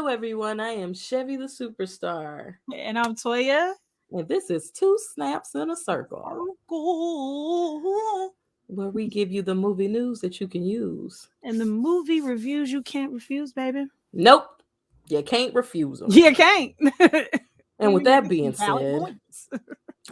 everyone. I am Chevy the Superstar, And I'm Toya. and this is Two Snaps in a Circle, where we give you the movie news that you can use. And the movie reviews you can't refuse, baby. Nope, you can't refuse them. You can't. And with that being Valid said, points.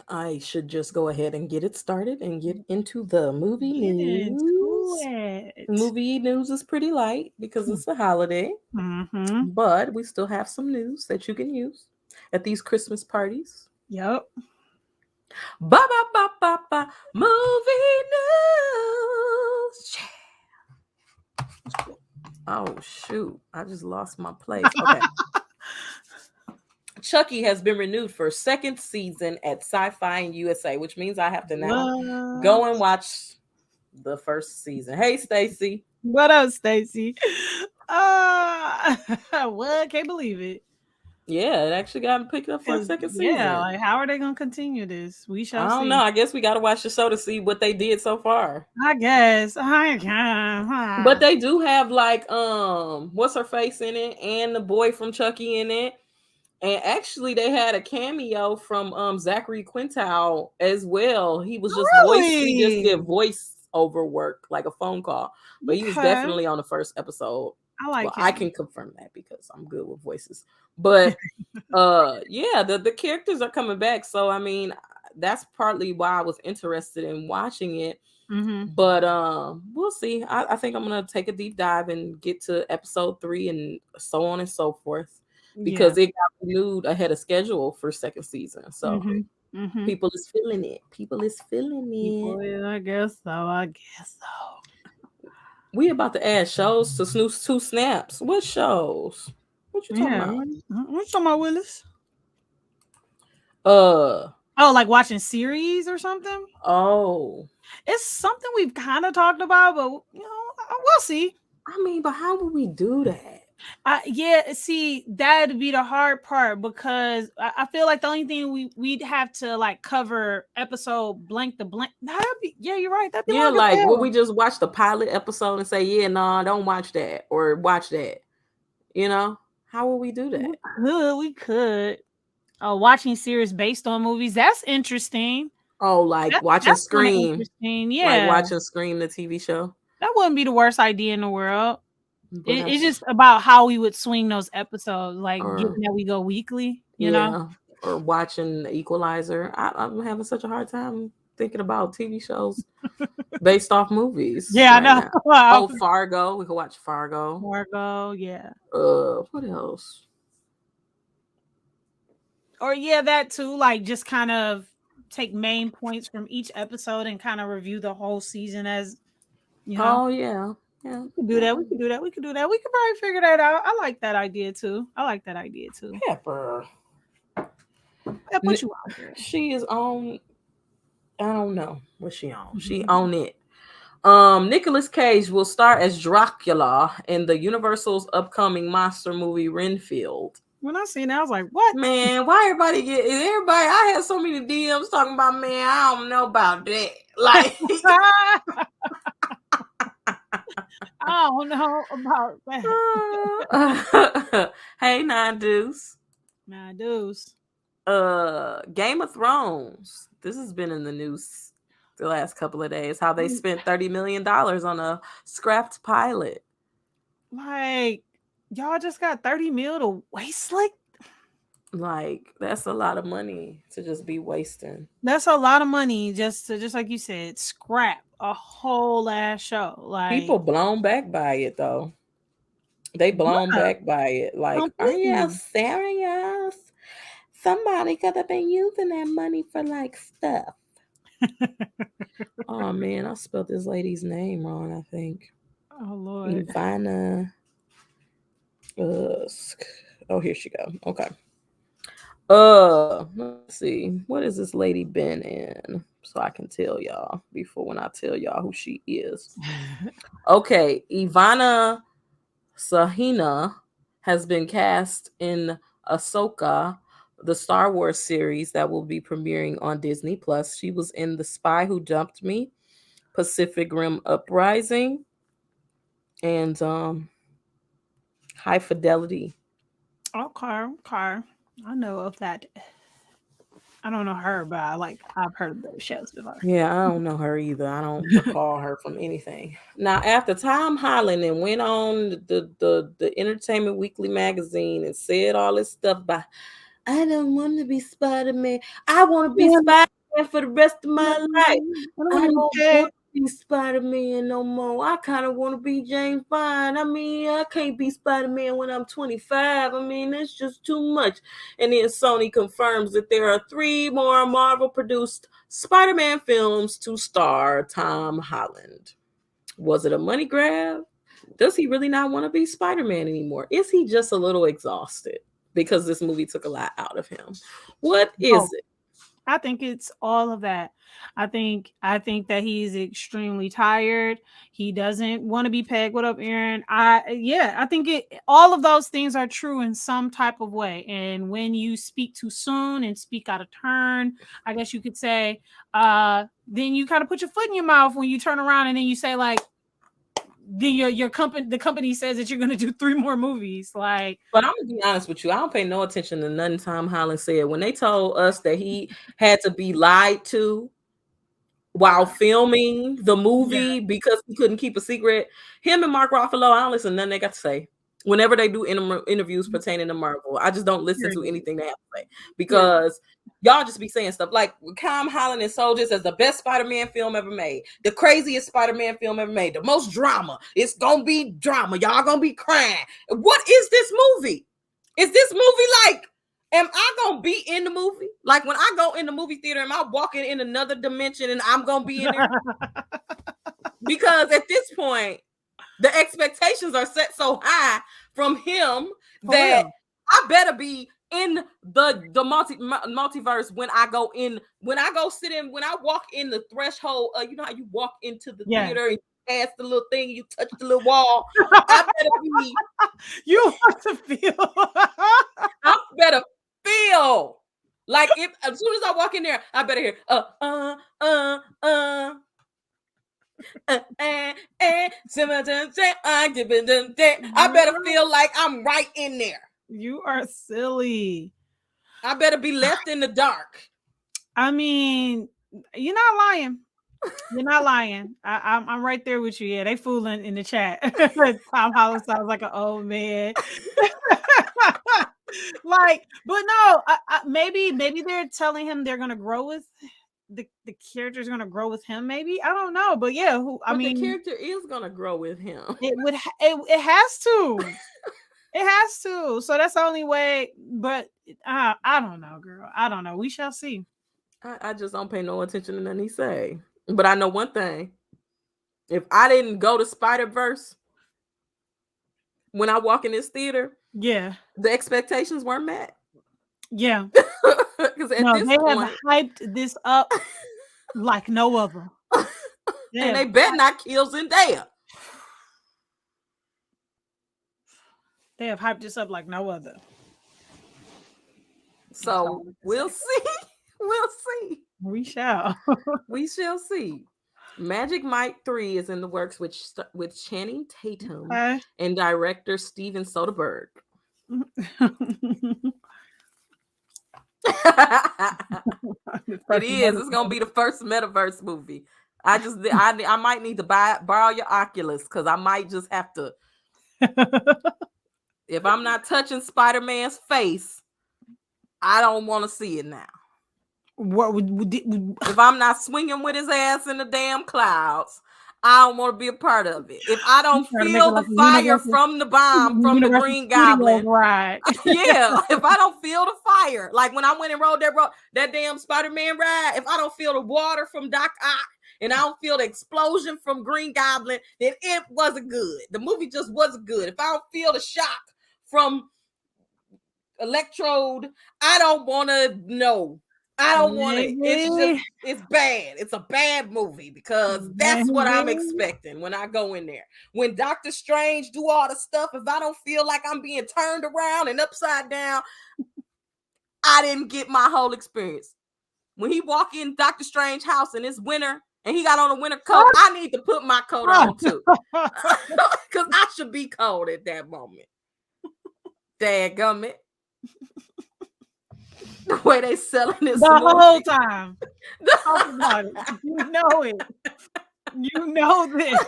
I should just go ahead and get it started and get into the movie Get into news. it. Movie news is pretty light because it's a holiday, Mm-hmm. but we still have some news that you can use at these Christmas parties. Yep. Ba ba ba ba ba. Movie news. Oh shoot! I just lost my place. Okay. Chucky has been renewed for a second season at Sci-Fi in USA, which means I have to now What? go and watch the first season. Hey, Stacy. What up, Stacy? What? Can't believe it. Yeah, it actually got picked up for a 'Cause, second yeah, season. like how are they gonna continue this? We I shall don't know. see. I guess we got to watch the show to see what they did so far. I guess. I But can. they do have like what's her face in it and the boy from Chucky in it. And actually they had a cameo from Zachary Quintal as well. He just Really? did voice over work like a phone call. But he was Okay. definitely on the first episode. I Well, like I him. can confirm that because I'm good with voices. But yeah, the characters are coming back. So I mean, that's partly why I was interested in watching it. Mm-hmm. But we'll see. I think I'm gonna take a deep dive and get to episode 3 and so on and so forth Yeah. because it got renewed ahead of schedule for second season. So Mm-hmm. Mm-hmm. people is feeling it. People is feeling it. People, yeah, I guess so. I guess so. We about to add shows to Snooze Two Snaps. What shows? What you talking Yeah. about? What you talking about, Willis? Uh Oh, like watching series or something? oh. It's something we've kind of talked about, but we'll see. I mean, but how would we do that? Yeah, see, that'd be the hard part because I feel like the only thing we'd have to like cover episode blank to blank. That'd be, yeah, you're right. That'd be Yeah, long as like will hell. we just watch the pilot episode and say, yeah, no, don't watch that or watch that? You know? How will we do that? We could. Watching series based on movies. That's interesting. Oh, like watching That's kind of Scream. interesting. Like Yeah, watching Scream, the TV show. that wouldn't be the worst idea in the world. But It's that's just about how we would swing those episodes, like or given that we go weekly, you know? yeah. Or watching The Equalizer. I'm having such a hard time thinking about TV shows based off movies Yeah, I right know. now. Oh, Fargo. We could watch Fargo. Margo, yeah. What else? Or yeah, that too. Like just kind of take main points from each episode and kind of review the whole season as you know. Oh yeah. Yeah. We could do that. We could do that. We could do that. We could probably figure that out. I like that idea too. I like that idea too. Pepper. I put you out there. She is on. I don't know what she on. She Mhm. on it. Nicolas Cage will star as Dracula in the Universal's upcoming monster movie Renfield. When I seen that, I was like, "What?" Man, why everybody get is everybody? I had so many DMs talking about, man, I don't know about that. Like I don't know about that. hey Nine Deuce. Nah, dudes. Game of Thrones. This has been in the news the last couple of days. How they spent $30 million on a scrapped pilot. Like, y'all just got 30 mil to waste Like that's a lot of money to just be wasting. that's a lot of money just to just like you said, scrap a whole ass show. Like People blown back by it though. They blown yeah, back by it. Like, are you completely. serious? Somebody could have been using that money for like stuff. Oh man, I spelled this lady's name wrong, I think. Oh Lord. Ivana. Uh, oh, here she go. Okay. Let's see. What has this lady been in? So I can tell y'all before when I tell y'all who she is. Okay, Ivana Sahina has been cast in Ahsoka, the Star Wars series that will be premiering on Disney Plus. She was in The Spy Who Dumped Me, Pacific Rim Uprising, and High Fidelity. Okay, okay. I know of that. I don't know her, but I've heard of those shows before. Yeah, I don't know her either. I don't recall her from anything. Now, after Tom Holland and went on the Entertainment Weekly magazine and said all this stuff about, I don't want to be Spider-Man. I want to be Yeah, Spider-Man for the rest of I my life. don't I want to be don't pegged. want to be Spider-Man no more. I kind of want to be James Bond. I mean, I can't be Spider-Man when I'm 25. I mean, that's just too much. And then Sony confirms that there are 3 more Marvel-produced Spider-Man films to star Tom Holland. Was it a money grab? Does he really not want to be Spider-Man anymore? Is he just a little exhausted because this movie took a lot out of him? What Oh, is it? I think it's all of that. I think that he's extremely tired. He doesn't want to be pegged. What up, Aaron? I think it all of those things are true in some type of way. And when you speak too soon and speak out of turn, I guess you could say, then you kind of put your foot in your mouth when you turn around and then you say like your company the company says that you're gonna do 3 more movies. Like But I'm gonna be honest with you. I don't pay no attention to nothing Tom Holland said when they told us that he had to be lied to while filming the yeah, movie because he couldn't keep a secret. Him and Mark Ruffalo, I don't listen to nothing they got to say. Whenever they do interviews pertaining to Marvel, I just don't listen to period. anything they have to say Period. because y'all just be saying stuff like Tom Holland and Soldiers as the best Spider-Man film ever made, the craziest Spider-Man film ever made, the most drama. It's gonna be drama. Y'all gonna be crying. What is this movie? Is this movie like? Am I gonna be in the movie? Like when I go in the movie theater, am I walking in another dimension and I'm gonna be in there? Because at this point, the expectations are set so high from him For that real. I better be in the multiverse when I go in, when I go sit in, when I walk in the threshold. You know how you walk into the Yeah. theater and you pass the little thing, you touch the little wall. I better be. You want to feel I better feel like if as soon as I walk in there, I better hear I better feel like I'm right in there. you are silly. I better be left in the dark. I mean, you're not lying. You're not lying. I'm right there with you. Yeah, they fooling in the chat. Tom Holland sounds like an old man. Like, but no, maybe they're telling him they're gonna grow with the character's gonna grow with him. Maybe I don't know, but yeah, I But the mean, character is gonna grow with him. it has to. It has to. So that's the only way. But I don't know, girl. I don't know. We shall see. I just don't pay no attention to nothing he say. But I know one thing. If I didn't go to Spider-Verse when I walk in this theater, Yeah. the expectations weren't met. Yeah. Because at No, this they have point, hyped this up like no other. They and have they bet not kill Zendaya. they have hyped this up like no other. That's all So I can we'll say. see. We'll see. We shall. We shall see. Magic Mike 3 is in the works with Channing Tatum Okay. and director Steven Soderbergh. It is. It's gonna be the first metaverse movie. I might need to borrow your Oculus because I might just have to. If I'm not touching Spider-Man's face, I don't want to see it now. What would If I'm not swinging with his ass in the damn clouds, I don't want to be a part of it. If I don't try to make it feel the like a fire universal from the bomb from the universal Green studios Goblin, ride? yeah. If I don't feel the fire, like when I went and rode that damn Spider-Man ride, if I don't feel the water from Doc Ock and I don't feel the explosion from Green Goblin, then it wasn't good. The movie just wasn't good. If I don't feel the shock from Electrode, I don't want to know. I don't want it. Maybe. It's bad. It's a bad movie because that's what I'm Maybe. expecting when I go in there. When Doctor Strange do all the stuff, if I don't feel like I'm being turned around and upside down, I didn't get my whole experience. When he walk in Doctor Strange house and it's winter and he got on a winter coat, I need to put my coat on too. Because I should be cold at that moment. Dadgummit. The way they selling this The movie. whole time. Talk about it. You know it. You know this.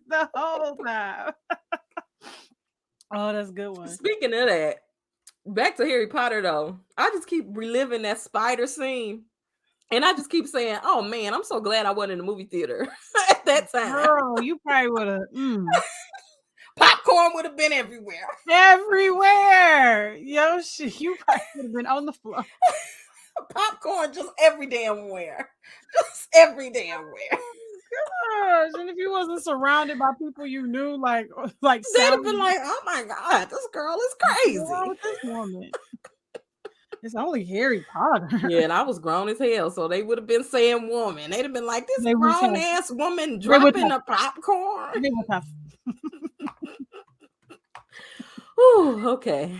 The whole time. Oh, that's a good one. Speaking of that, back to Harry Potter though. I just keep reliving that spider scene. And I just keep saying, oh man, I'm so glad I wasn't in the movie theater at that time. Girl, you probably would have Popcorn would have been everywhere. everywhere. Yo, you probably would have been on the floor. Popcorn just every damn where. Just every damn where. Gosh, and if you wasn't surrounded by people you knew, like they'd have been like, oh my God, this girl is crazy. What's wrong with this woman? It's only Harry Potter. Yeah, and I was grown as hell, so they would have been saying woman. They'd have been like, this grown ass woman dropping the popcorn. They would have. Ooh, okay.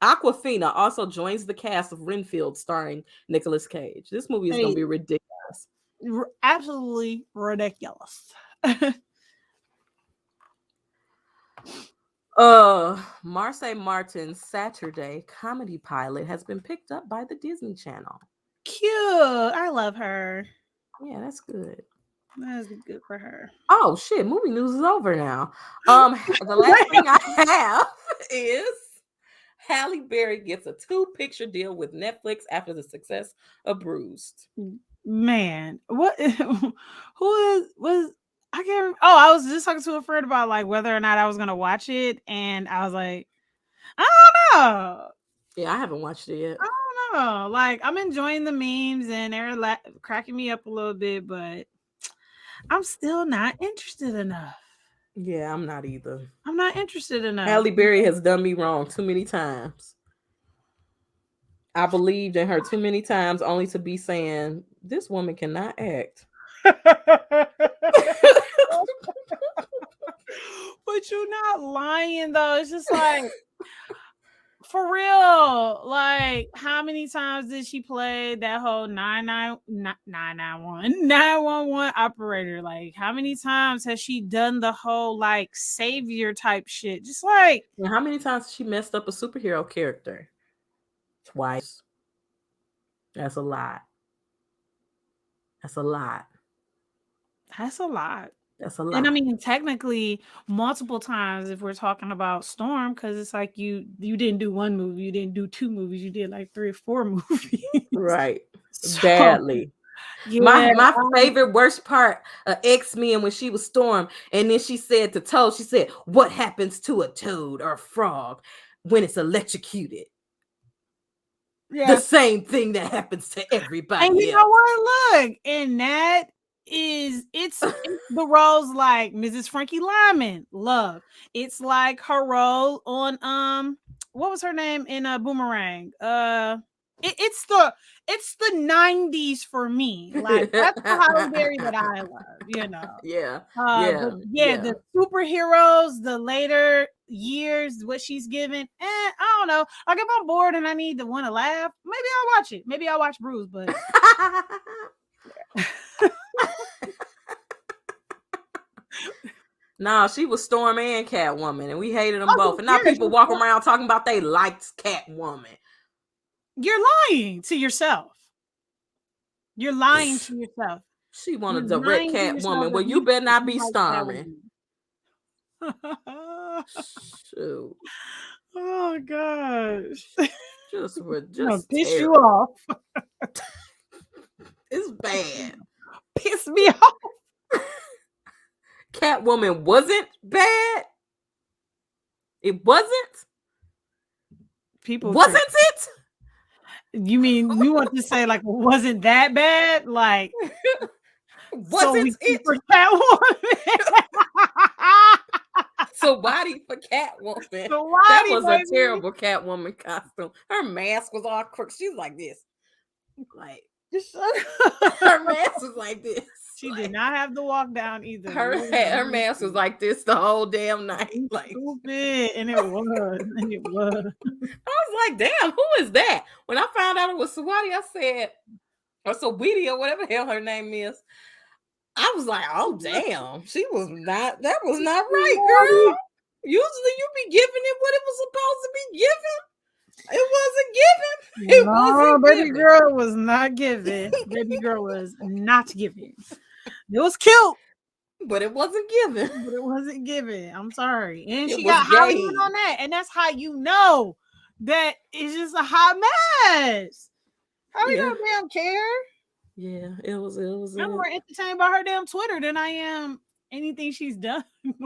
Aquafina also joins the cast of Renfield starring Nicolas Cage. This movie is going to be ridiculous. Absolutely ridiculous. Marseille Martin's Saturday comedy pilot has been picked up by the Disney Channel. Cute. I love her. Yeah, that's good. That's good for her. Oh shit, movie news is over now. The last thing I have is Halle Berry gets a 2-picture deal with Netflix after the success of Bruised. Man, what? Was I can't. Oh, I was just talking to a friend about like whether or not I was gonna watch it, and I was like, I don't know. Yeah, I haven't watched it yet. I don't know. Like, I'm enjoying the memes and they're cracking me up a little bit, but I'm still not interested enough. Yeah, I'm not either. I'm not interested enough. Halle Berry has done me wrong too many times. I believed in her too many times only to be saying, this woman cannot act. But you're not lying though. It's just like, for real, like how many times did she play that whole 911 operator? Like how many times has she done the whole like savior type shit? Just like, and how many times she messed up a superhero character? Twice. That's a lot. That's a lot. That's a lot. That's a lot. And I mean, technically, multiple times if we're talking about Storm, because it's like you didn't do one movie, you didn't do 2 movies, you did like 3 or 4 movies. Right. So, badly. Yeah, my favorite worst part of X-Men when she was Storm, and then she said to Toad, she said, what happens to a toad or a frog when it's electrocuted? Yeah. The same thing that happens to everybody. And you know what? Look, and that is it's the roles like Mrs. Frankie Lyman, love. It's like her role on what was her name in Boomerang? It's the 90s for me. Like that's the Halle Berry that I love, you know. Yeah. The superheroes, the later years, what she's given. I don't know. Like if I'm bored and I need to want to laugh, maybe I'll watch it. Maybe I'll watch Bruce, but nah, she was Storm and Catwoman, and we hated them both. And now people walk around talking about they liked Catwoman. You're lying to yourself. You're lying to yourself. She wanted to direct Catwoman. Well, you better not be starring. Shoot. Oh gosh. Just piss you off. It's bad. Piss me off. Catwoman wasn't bad. It wasn't. People wasn't it? You mean you want to say like it wasn't that bad? Like wasn't it for Catwoman? So why for Catwoman? So that was a terrible Catwoman costume. Her mask was all crooked. She was like this. Like her mask was like this. She did not have to walk down either. Her mask was like this the whole damn night. Like stupid, and it was. I was like, damn, who is that? When I found out it was Sawadi, I said, or Sawidi, or whatever the hell her name is. I was like, oh damn, that was not right, girl. Usually you be giving it what it was supposed to be given. It wasn't given. It No, wasn't baby given. girl was not giving. Baby girl was not giving. It was cute, But it wasn't given. but it wasn't given. I'm sorry. And It she was got Hollywood gay. on that. And that's how you know that it's just a hot mess. How we Yeah. don't damn care? Yeah. It was I'm more entertained by her damn Twitter than I am anything she's done.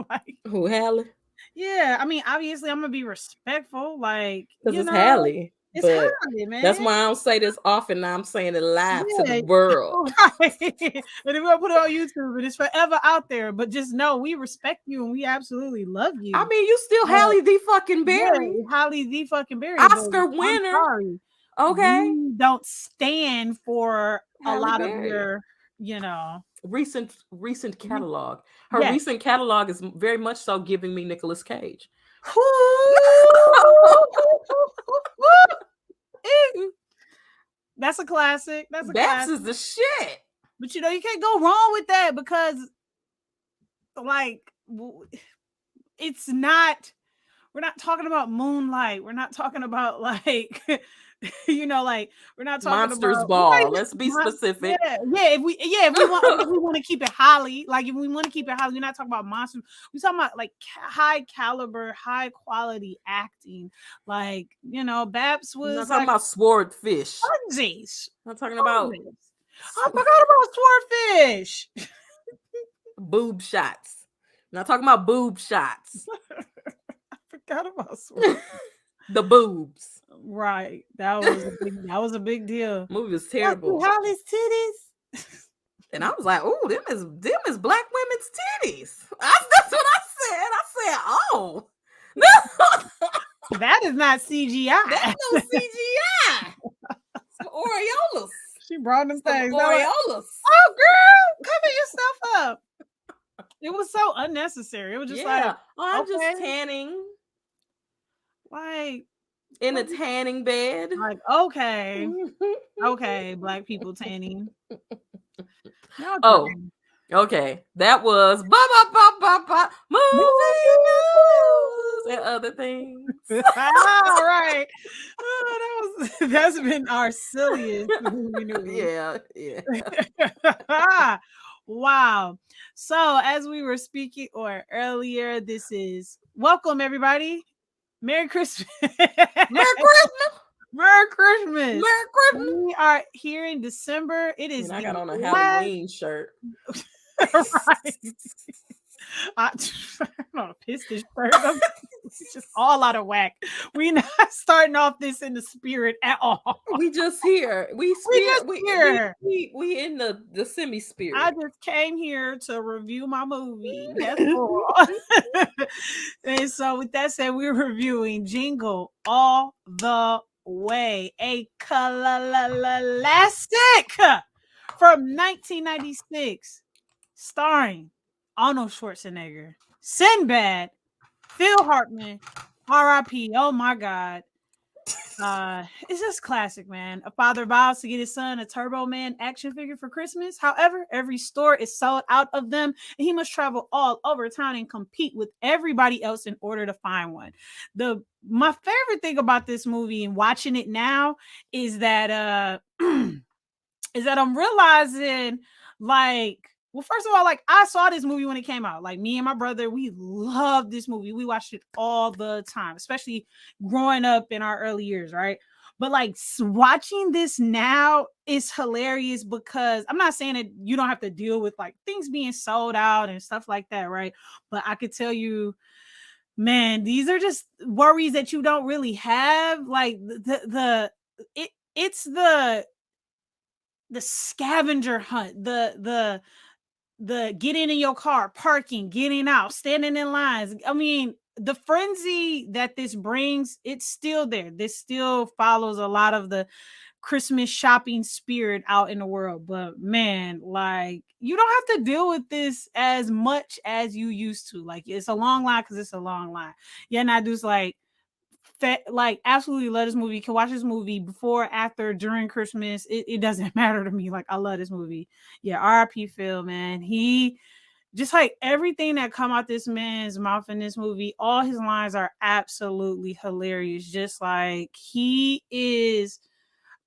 Like, who Hallie? yeah, I mean, obviously I'm gonna be respectful, like, Because it's Hallie. it's But Holly, that's man. why I don't say this often. Now I'm saying it live to the Yeah, world. right. And then we'll put it on YouTube and it's forever out there. But just know we respect you and we absolutely love I you. mean, you still But Halle the fucking yeah, Berry, Holly the fucking Berry, but Oscar I'm winner. sorry. Okay, We don't stand for a Halle lot of Berry. your, you know. Recent Mhm. catalog. Her Yes. recent catalog is very much so giving me Nicolas Cage. That's a classic. That's a Babs classic. is the shit. But you can't go wrong with that because like it's not, we're not talking about Moonlight. We're not talking about like like we're not talking Monsters about right. Ball. Let's be Yeah, specific. if we want to keep it Holly, like if we want to keep it Holly, we're not talking about monsters. We're talking about like high caliber, high quality acting. Like Babs I'm not was talking like about swordfish. funsies. I'm not talking about I forgot about Swordfish. boob shots. I'm not talking about boob shots. I forgot about Swordfish. The boobs. Right. That was a big deal. Movie was Let's see terrible. Holly's titties. And I was like, "Oh, them is black women's titties." That's what I said. I said, "Oh, That is not CGI. that's no CGI. Some Oreolas. She brought them Some things. I'm like, Oreolas. oh, girl, cover yourself up. It was so unnecessary. It was just Yeah. like, Oh, I'm okay, just tanning like, in a what- tanning bed. like, okay, black people tanning. Y'all Oh, crazy. okay. That was movie news and other things. All right. That's been our silliest movie news. Yeah. Wow. So as we were speaking or earlier, this is welcome everybody. Merry Christmas. Merry Christmas. Merry Christmas. Merry Christmas. We are here in December. It is And I the got on a last Halloween shirt. right. I'm gonna piss this shirt up. It's just all out of whack. We not starting off this in the spirit at all. We just here. We just here. We in the semi spirit. I just came here to review my movie. That's all. And so, with that said, we're reviewing Jingle All the Way, a classic from 1996, starring Arnold Schwarzenegger, Sinbad, Phil Hartman, R.I.P. Oh my God. It's just classic, man. A father vows to get his son a Turbo Man action figure for Christmas. However, every store is sold out of them, and he must travel all over town and compete with everybody else in order to find one. My favorite thing about this movie and watching it now is that is that I'm realizing, like, well, first of all, like, I saw this movie when it came out. Like, me and my brother, we loved this movie. We watched it all the time, especially growing up in our early years, right? But like watching this now is hilarious because I'm not saying that you don't have to deal with like things being sold out and stuff like that, right? But I could tell you, man, these are just worries that you don't really have. Like it's the scavenger hunt, the getting in your car, parking, getting out, standing in lines. I mean, the frenzy that this brings, it's still there. This still follows a lot of the Christmas shopping spirit out in the world. But man, like, you don't have to deal with this as much as you used to. Like, it's a long line because it's a long line. Yeah, and I just like absolutely love this movie. You can watch this movie before, after, during Christmas. It doesn't matter to me. Like, I love this movie. Yeah, R.I.P. Phil, man. He just like everything that come out this man's mouth in this movie, all his lines are absolutely hilarious. Just like he is,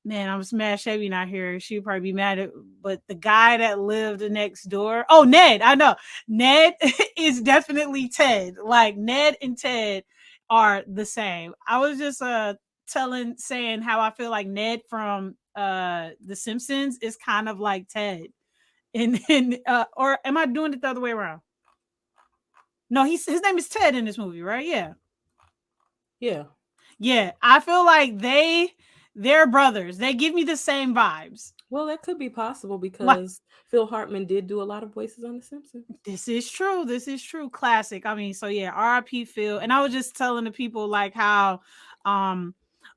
man, I'm mad Chevy not here. She'd probably be mad at, but the guy that lived next door, oh, Ned, I know. Ned is definitely Ted. Like Ned and Ted are the same. I was just saying how I feel like Ned from The Simpsons is kind of like Ted. Or am I doing it the other way around? No, his name is Ted in this movie, right? Yeah. Yeah. Yeah. I feel like they're brothers. They give me the same vibes. Well, that could be possible Like, because Phil Hartman did do a lot of voices on The Simpsons. this is true. This is true. Classic. I mean, so yeah, R.I.P. Phil. And I was just telling the people like how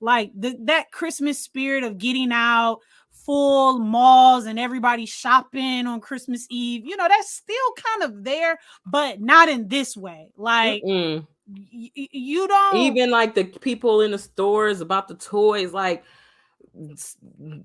like that Christmas spirit of getting out, full malls and everybody shopping on Christmas Eve, that's still kind of there, but not in this way. Like Mm-mm. you don't. Even like the people in the stores about the toys, like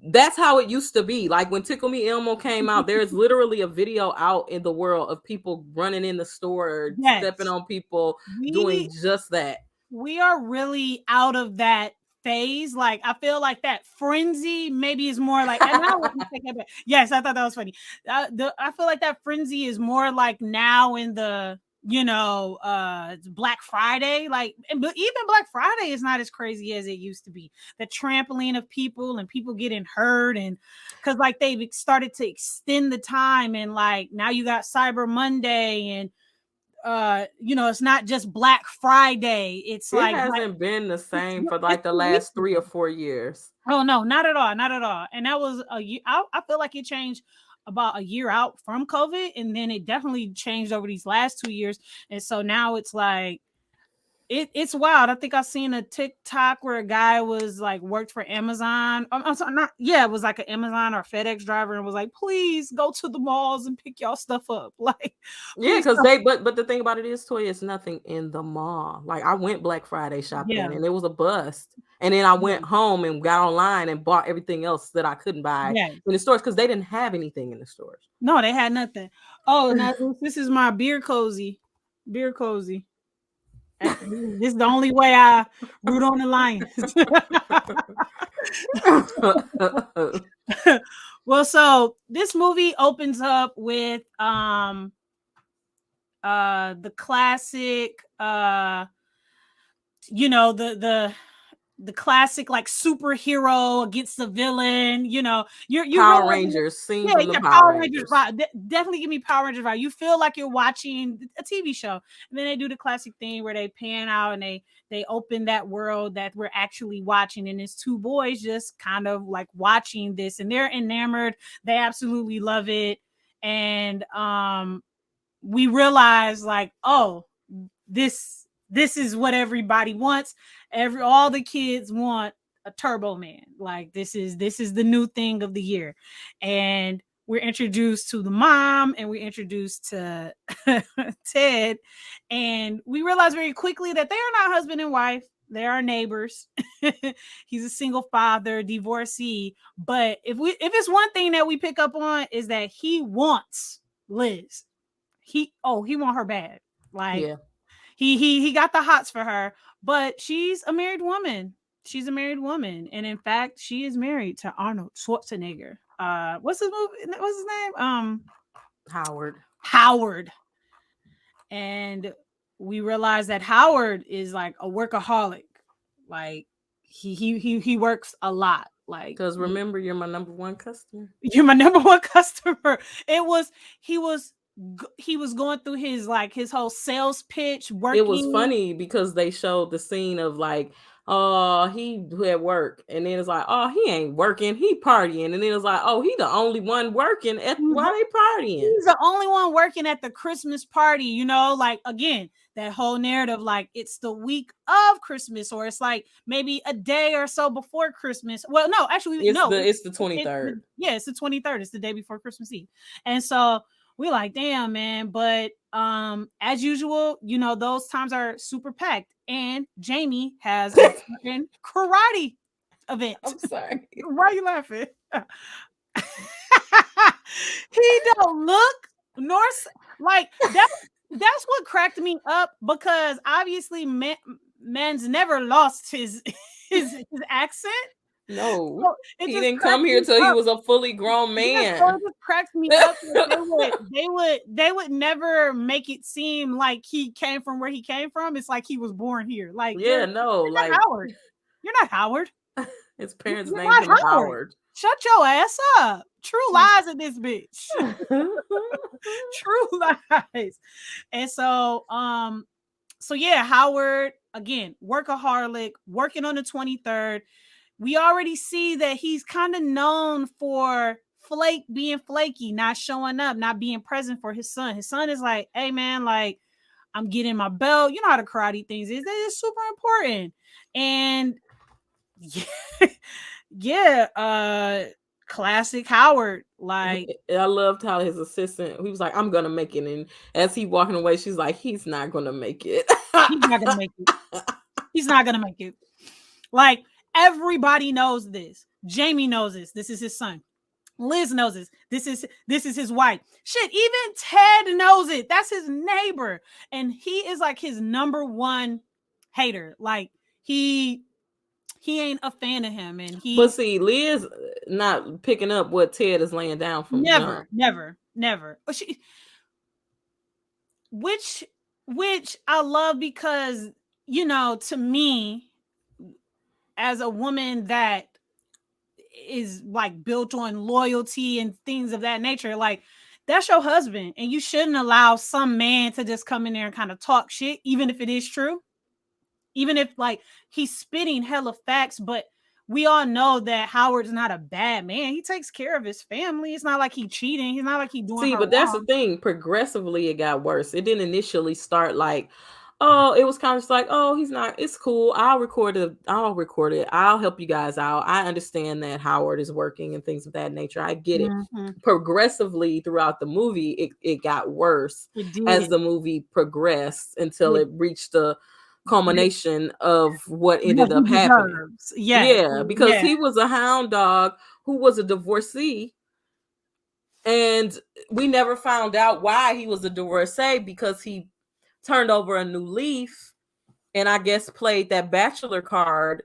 that's how it used to be. Like when Tickle Me Elmo came out, there's literally a video out in the world of people running in the store, stepping Yes, on people, doing we just that. we are really out of that phase. Like I feel like that frenzy maybe is more like, and now let me take that back. Yes, I thought that was funny. I feel like that frenzy is more like now in the Black Friday, like, but even Black Friday is not as crazy as it used to be. The trampling of people and people getting hurt, and because like they've started to extend the time, and like now you got Cyber Monday, and it's not just Black Friday. It's It like hasn't been the same for it's like the 2 weeks last 3 or 4 years. Oh no, not at all, not at all. And that was a year. I feel like it changed about a year out from COVID, and then it definitely changed over these last 2 years. And so now it's like it's wild. I think I seen a TikTok where a guy was like worked for Amazon. I'm sorry, not yeah, it was like an Amazon or FedEx driver, and was like, please go to the malls and pick y'all stuff up. Like, Yeah, please. because but the thing about it is, Toy, it's nothing in the mall. Like I went Black Friday shopping Yeah, and it was a bust. And then I yeah, went home and got online and bought everything else that I couldn't buy yeah. in the stores because they didn't have anything in the stores. No, they had nothing. Oh, now this is my beer cozy. Beer cozy. This is the only way I root on the Lions. Well, so this movie opens up with the classic the classic like superhero against the villain. You Power realize, Rangers, scene yeah, from the yeah, Power Power Rangers Rangers. vibe. Definitely give me Power Rangers vibe. You feel like you're watching a TV show, and then they do the classic thing where they pan out and they open that world that we're actually watching, and it's two boys just kind of like watching this, and they're enamored. They absolutely love it, and we realize like, oh, this is what everybody wants. All the kids want a Turbo Man. Like this is the new thing of the year. And we're introduced to the mom, and we're introduced to Ted, and we realize very quickly that they are not husband and wife. They are neighbors. He's a single father, divorcee. But if it's one thing that we pick up on, is that he wants Liz. He want her bad. Like Yeah. he got the hots for her, but she's a married woman. She's a married woman, and in fact, she is married to Arnold Schwarzenegger. What's his movie? What's his name? Howard. Howard. And we realize that Howard is like a workaholic. Like he works a lot. Like, Because remember, you're my number one customer. you're my number one customer. It was he was he was going through his whole sales pitch, It was working. funny because they showed the scene of like, oh, he at work, and then it's like, oh, he ain't working, he partying, and then it's like, oh, he the only one working at why they partying. He's the only one working at the Christmas party, like again, that whole narrative, like it's the week of Christmas, or it's like maybe a day or so before Christmas. Well, no, actually, no, It's the 23rd. yeah, it's the 23rd. It's the day before Christmas Eve. And so we're like, damn, man. But as usual, those times are super packed. And Jamie has a fucking karate event. I'm sorry. Why are you laughing? He don't look nor Like that's what cracked me up, because obviously man's never lost his accent. No, So it he just didn't come cracked here me till he up. was a fully grown Yeah, so man. it just cracks me up that they would never make it seem like he came from where he came from. It's like he was born here. Like Yeah, no, you're not like Howard. You're not Howard. his parents You're named not him Howard. Howard. Shut your ass up. True lies in this bitch. True lies. And so yeah, Howard again, workaholic, working on the 23rd. We already see that he's kind of known for being flaky, not showing up, not being present for his son. His son is like, hey man, like I'm getting my belt. You know how the karate things is. That is super important. And yeah, yeah, classic Howard. Like I loved how his assistant, he was like, I'm gonna make it. And as he walking away, she's like, he's not gonna make it. he's not gonna make it. He's not gonna make it. Like everybody knows this. Jamie knows this. This is his son. Liz knows this. This is his wife. Shit, even Ted knows it. That's his neighbor. And he is like his number one hater. Like he ain't a fan of him. And But he see, Liz not picking up what Ted is laying down from jump. never. But which I love, because, to me, as a woman that is like built on loyalty and things of that nature, like that's your husband, and you shouldn't allow some man to just come in there and kind of talk shit, even if it is true, even if like he's spitting hella facts. But we all know that Howard's not a bad man. He takes care of his family. It's not like he cheating. He's not like he doing See, her but that's the wrong. thing. Progressively, it got worse. It didn't initially start like, oh, it was kind of just like, oh, he's not. It's cool. I'll record it. I'll help you guys out. I understand that Howard is working and things of that nature. I get it. Mm-hmm. Progressively throughout the movie, it got worse It as did. the movie progressed until It, it reached the culmination of what what ended he up happening. deserves. Yes. Yeah, because Yeah. he was a hound dog who was a divorcee, and we never found out why he was a divorcee, because he turned over a new leaf and I guess played that bachelor card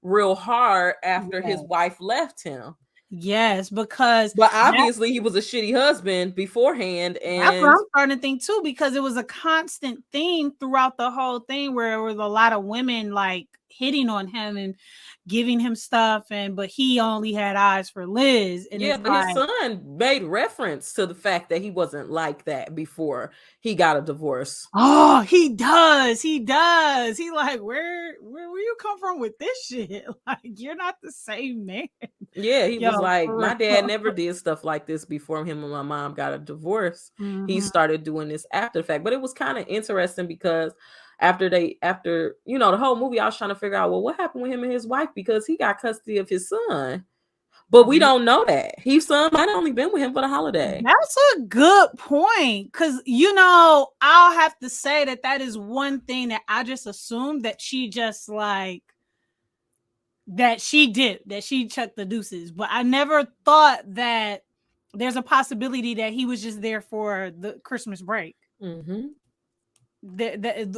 real hard after his Yes. wife left him. Yes, because But obviously he was a shitty husband beforehand, that's what and I'm starting to think too, because it was a constant theme throughout the whole thing where there was a lot of women like hitting on him and giving him stuff, but he only had eyes for Liz. And yeah, it's but his like, son made reference to the fact that he wasn't like that before he got a divorce. oh, he does. He does. He like, where you come from with this shit? Like, you're not the same man. Yeah, he Yo, was like, for my real. dad never did stuff like this before him and my mom got a divorce. He Mhm. started doing this after the fact. But it was kind of interesting because after the whole movie, I was trying to figure out, well, what happened with him and his wife, because he got custody of his son. But we don't know that. His son might have only been with him for the holiday. That's a good point, because I'll have to say that is one thing that I just assumed that she just like that she chucked the deuces, but I never thought that there's a possibility that he was just there for the Christmas break, Mm-hmm.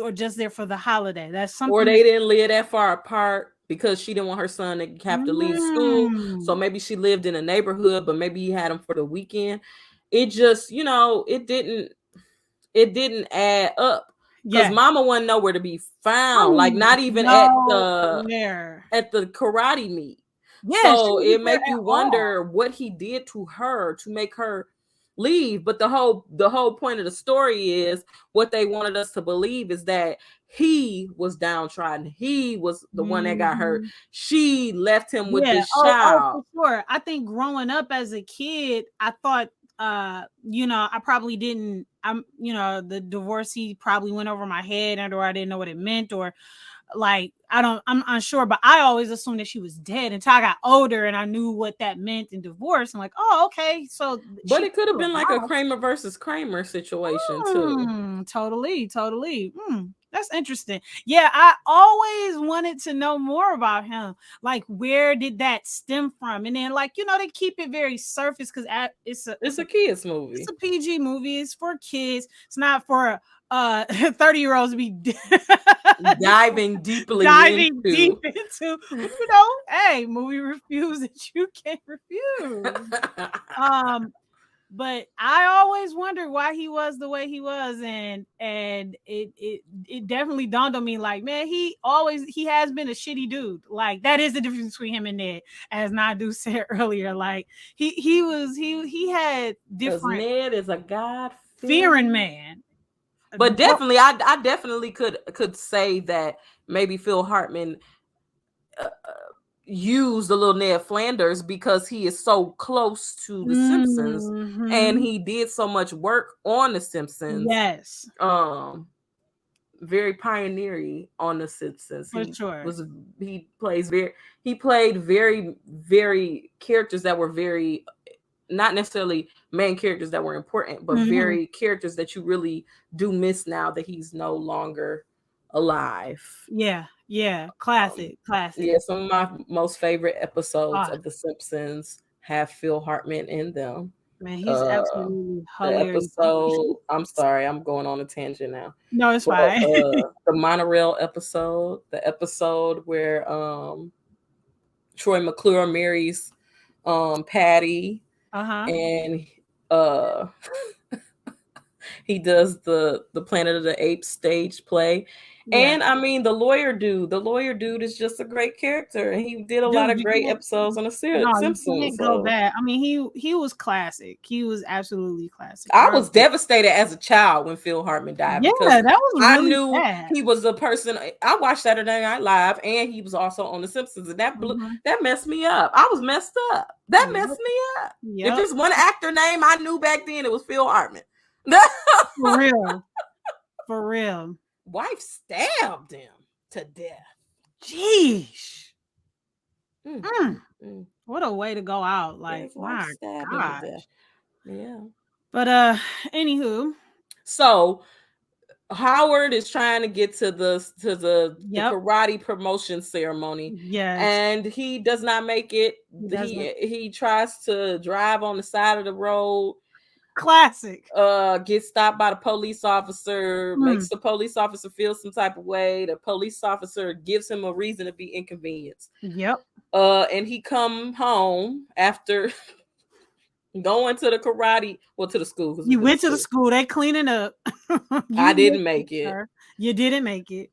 or just there for the holiday. That's Or something. they didn't live that far apart because she didn't want her son to have to leave school. So Mm. maybe she lived in a neighborhood, but maybe he had him for the weekend. It just, it didn't add up, because Yeah, mama wasn't nowhere to be found, like I'm not even at the nowhere. karate meet. Yeah, she So it wasn't there make you at all. wonder what he did to her to make her leave. But the whole point of the story is, what they wanted us to believe is that he was downtrodden, he was the one that got hurt, Mhm. she left him with Yeah. this Oh, child. for sure. I think growing up as a kid, I thought, I probably didn't. The divorcee probably went over my head, or I didn't know what it meant, or like I'm unsure. But I always assumed that she was dead until I got older and I knew what that meant in divorce. I'm like, oh, okay, so But she's it could have still been like a alive. Kramer versus Kramer situation too. Totally. That's interesting. Yeah, I always wanted to know more about him. Like, where did that stem from? And then, like, they keep it very surface because it's a It's a kids it's movie. a PG movie. It's for kids. It's not for 30-year-olds to be Diving deeply diving deep into. into. Hey, movie reviews that you can't refuse. Um, but I always wondered why he was the way he was, and it definitely dawned on me, like, man, he has been a shitty dude. Like, that is the difference between him and Ned, as Nadu said earlier. Like, he had Because different Ned is a God fearing fearing. man. But definitely, I definitely could say that maybe Phil Hartman used the little Ned Flanders because he is so close to the Simpsons, and Mm-hmm. he did so much work on the Simpsons. Yes, Um, very pioneering on the Simpsons. for sure. He plays very he played very very characters that were very, not necessarily main characters that were important, but Mm-hmm. very characters that you really do miss now that he's no longer alive. Yeah, Um, classic. yeah, some of my most favorite episodes Ah, of The Simpsons have Phil Hartman in them. man, he's Uh, absolutely the hilarious. episode, I'm sorry, I'm going on a tangent now, No, it's but fine. the monorail episode, the episode where Troy McClure marries Patty, Uh-huh. and uh he does the Planet of the Apes stage play. Yeah. And I mean, the lawyer dude is just a great character, and he did a lot Dude, of you great can't episodes on the no, you Simpsons. can't go So back. I mean, he was classic. He was absolutely classic. I was devastated as a child when Phil Hartman died, Yeah, because that was I really knew sad. he was a person. I watched Saturday Night Live, and he was also on The Simpsons, and Mhm. that messed me up. I was messed up. That messed Yep. me up. If Yep. it's one actor name I knew back then, it was Phil Hartman. For real. For real. Wife stabbed him to death. Jeez. Mm, Mm. mm, mm. What a way to go out. Yeah, Like, his wife my stabbed him to death. gosh. Yeah. But anywho, So Howard is trying to get to the yep. karate promotion ceremony, Yes. and he does not make it. He doesn't. He tries to drive on the side of the road, Classic. gets stopped by the police officer, Mm. makes the police officer feel some type of way. The police officer gives him a reason to be inconvenienced. Yep. And he come home after going to the karate, well, to the school, because we You went to went to the school. school. They cleaning up. I You didn't missed make it. sir. You didn't make it.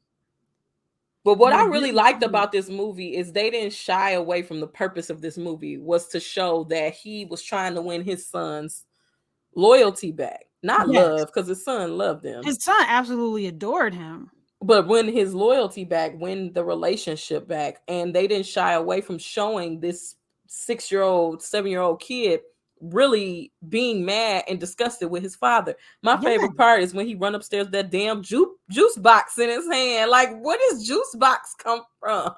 But what You I really didn't liked make it. about this movie is they didn't shy away from the purpose of this movie, was to show that he was trying to win his son's loyalty back. Not Yes. love, because his son loved him. His son absolutely adored him. But win his loyalty back, win the relationship back. And they didn't shy away from showing this 6-year-old, 7-year-old kid really being mad and disgusted with his father. My Yeah. favorite part is when he run upstairs with that damn juice box in his hand. Like, where does juice box come from?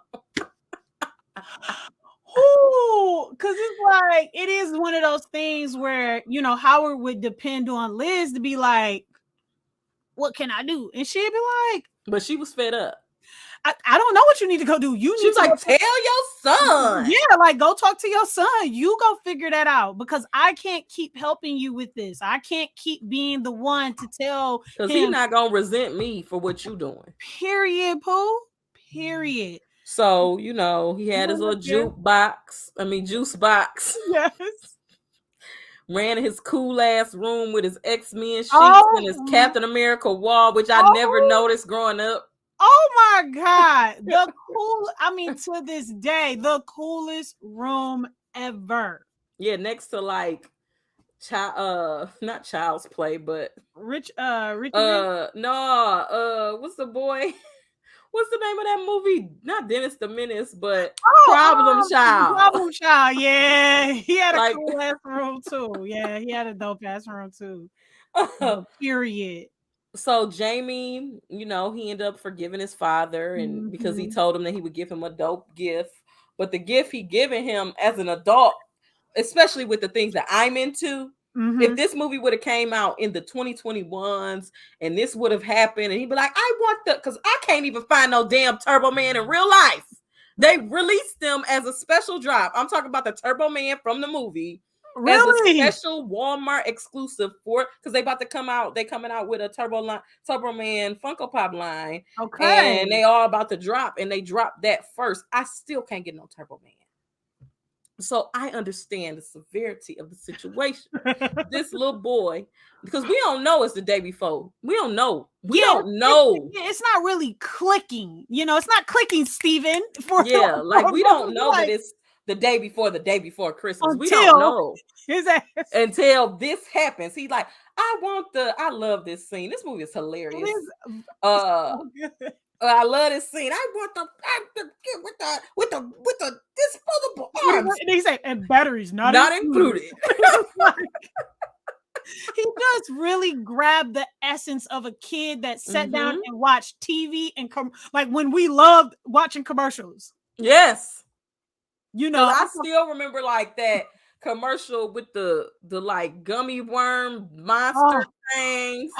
Ooh, because it's like, it is one of those things where, Howard would depend on Liz to be like, what can I do? And she'd be like, But she was fed up. I don't know what you need to go do. You need She's to like, go tell your son. Yeah, like, go talk to your son. You go figure that out, because I can't keep helping you with this. I can't keep being the one to tell Because him. he's not going to resent me for what you doing. Period, Pooh. Period. So, he had his little juice box. Yes. Ran in his cool ass room with his X-Men sheets and his Oh, Captain America wall, which I never noticed growing up. oh my God. To this day, the coolest room ever. Yeah, next to like not Child's Play, but Richie Rich. no, what's the boy? What's the name of that movie? Not Dennis the Menace, but Oh, Problem Child. Problem Child. Yeah, he had a Like- cool ass room too. Yeah, he had a dope ass room too. Period. So Jamie, he ended up forgiving his father, and because he told him that he would give him a dope gift, but the gift he given him as an adult, especially with the things that I'm into, If this movie would have came out in the 2021s and this would have happened, and he'd be like, I want because I can't even find no damn Turbo Man in real life. They released them as a special drop. I'm talking about the Turbo Man from the movie. Really? As a special Walmart exclusive for, because they about to come out. They coming out with a Turbo Man Funko Pop line. Okay. And they all about to drop, and they dropped that first. I still can't get no Turbo Man. So I understand the severity of the situation. This little boy, because we don't know it's the day before. We don't know. We don't know. It's not really clicking. It's not clicking, Steven. Like we don't know that it's the day before Christmas. We don't know. Until this happens. He's like, I love this scene. This movie is hilarious. I love this scene. I want the with the disposable arms. And they say, and batteries not included. He does really grab the essence of a kid that sat down and watched TV and like when we loved watching commercials. Yes. I still remember like that commercial with the like gummy worm monster things.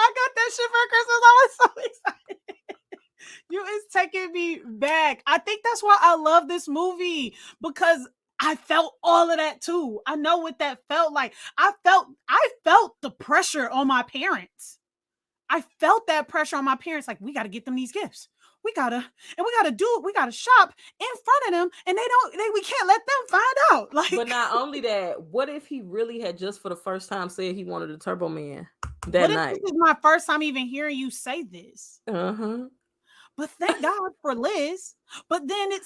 I got that shit for Christmas. I was so excited. It's taking me back. I think that's why I love this movie, because I felt all of that too. I know what that felt like. I felt the pressure on my parents. I felt that pressure on my parents. Like, we got to get them these gifts. We gotta do it. We gotta shop in front of them, and we can't let them find out. Like, but not only that, what if he really had just for the first time said he wanted a Turbo Man that night? This is my first time even hearing you say this. But thank God for Liz. But then it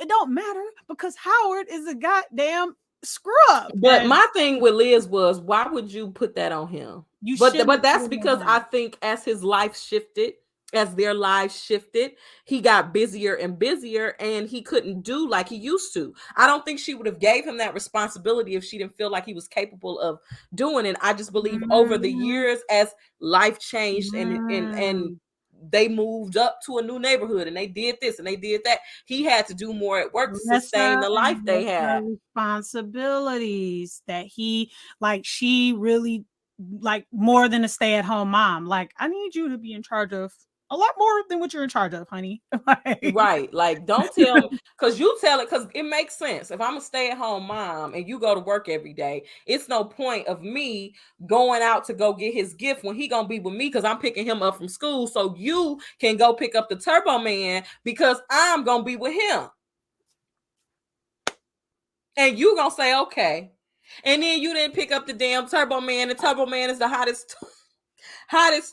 don't matter, because Howard is a goddamn screw up. But my thing with Liz was, why would you put that on him? But that's because I think as his life shifted, as their lives shifted, he got busier and busier, and he couldn't do like he used to. I don't think she would have gave him that responsibility if she didn't feel like he was capable of doing it. I just believe over the years, as life changed and they moved up to a new neighborhood and they did this and they did that, he had to do more at work to sustain the life they had. Responsibilities that she really like more than a stay-at-home mom. Like, I need you to be in charge of a lot more than what you're in charge of, honey. Right. Like, don't tell me, because you tell it, because it makes sense. If I'm a stay-at-home mom and you go to work every day, it's no point of me going out to go get his gift when he gonna be with me, because I'm picking him up from school, so you can go pick up the Turbo Man because I'm gonna be with him. And you gonna say, okay. And then you didn't pick up the damn Turbo Man. The Turbo Man is the hottest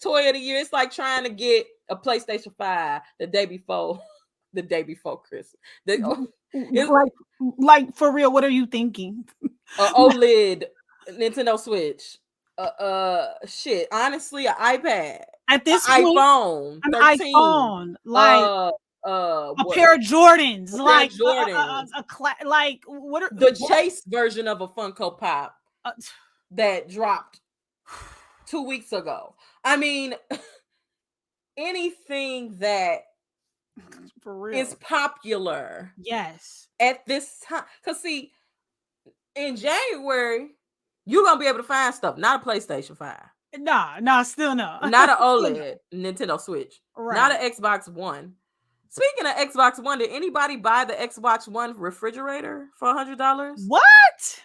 toy of the year. It's like trying to get a PlayStation 5 the day before Christmas. Like for real, what are you thinking? OLED Nintendo Switch. Shit. Honestly, an iPad. At this point, iPhone, an 13, iPhone, like a pair of Jordans, like what are the Chase version of a Funko Pop that dropped 2 weeks ago. I mean, anything that for real is popular, yes, at this time. Because see, in January, you're gonna be able to find stuff. Not a PlayStation 5. No, still no. Not an OLED Nintendo Switch. Right. Not an Xbox One. Speaking of Xbox One, did anybody buy the Xbox One refrigerator for $100? What?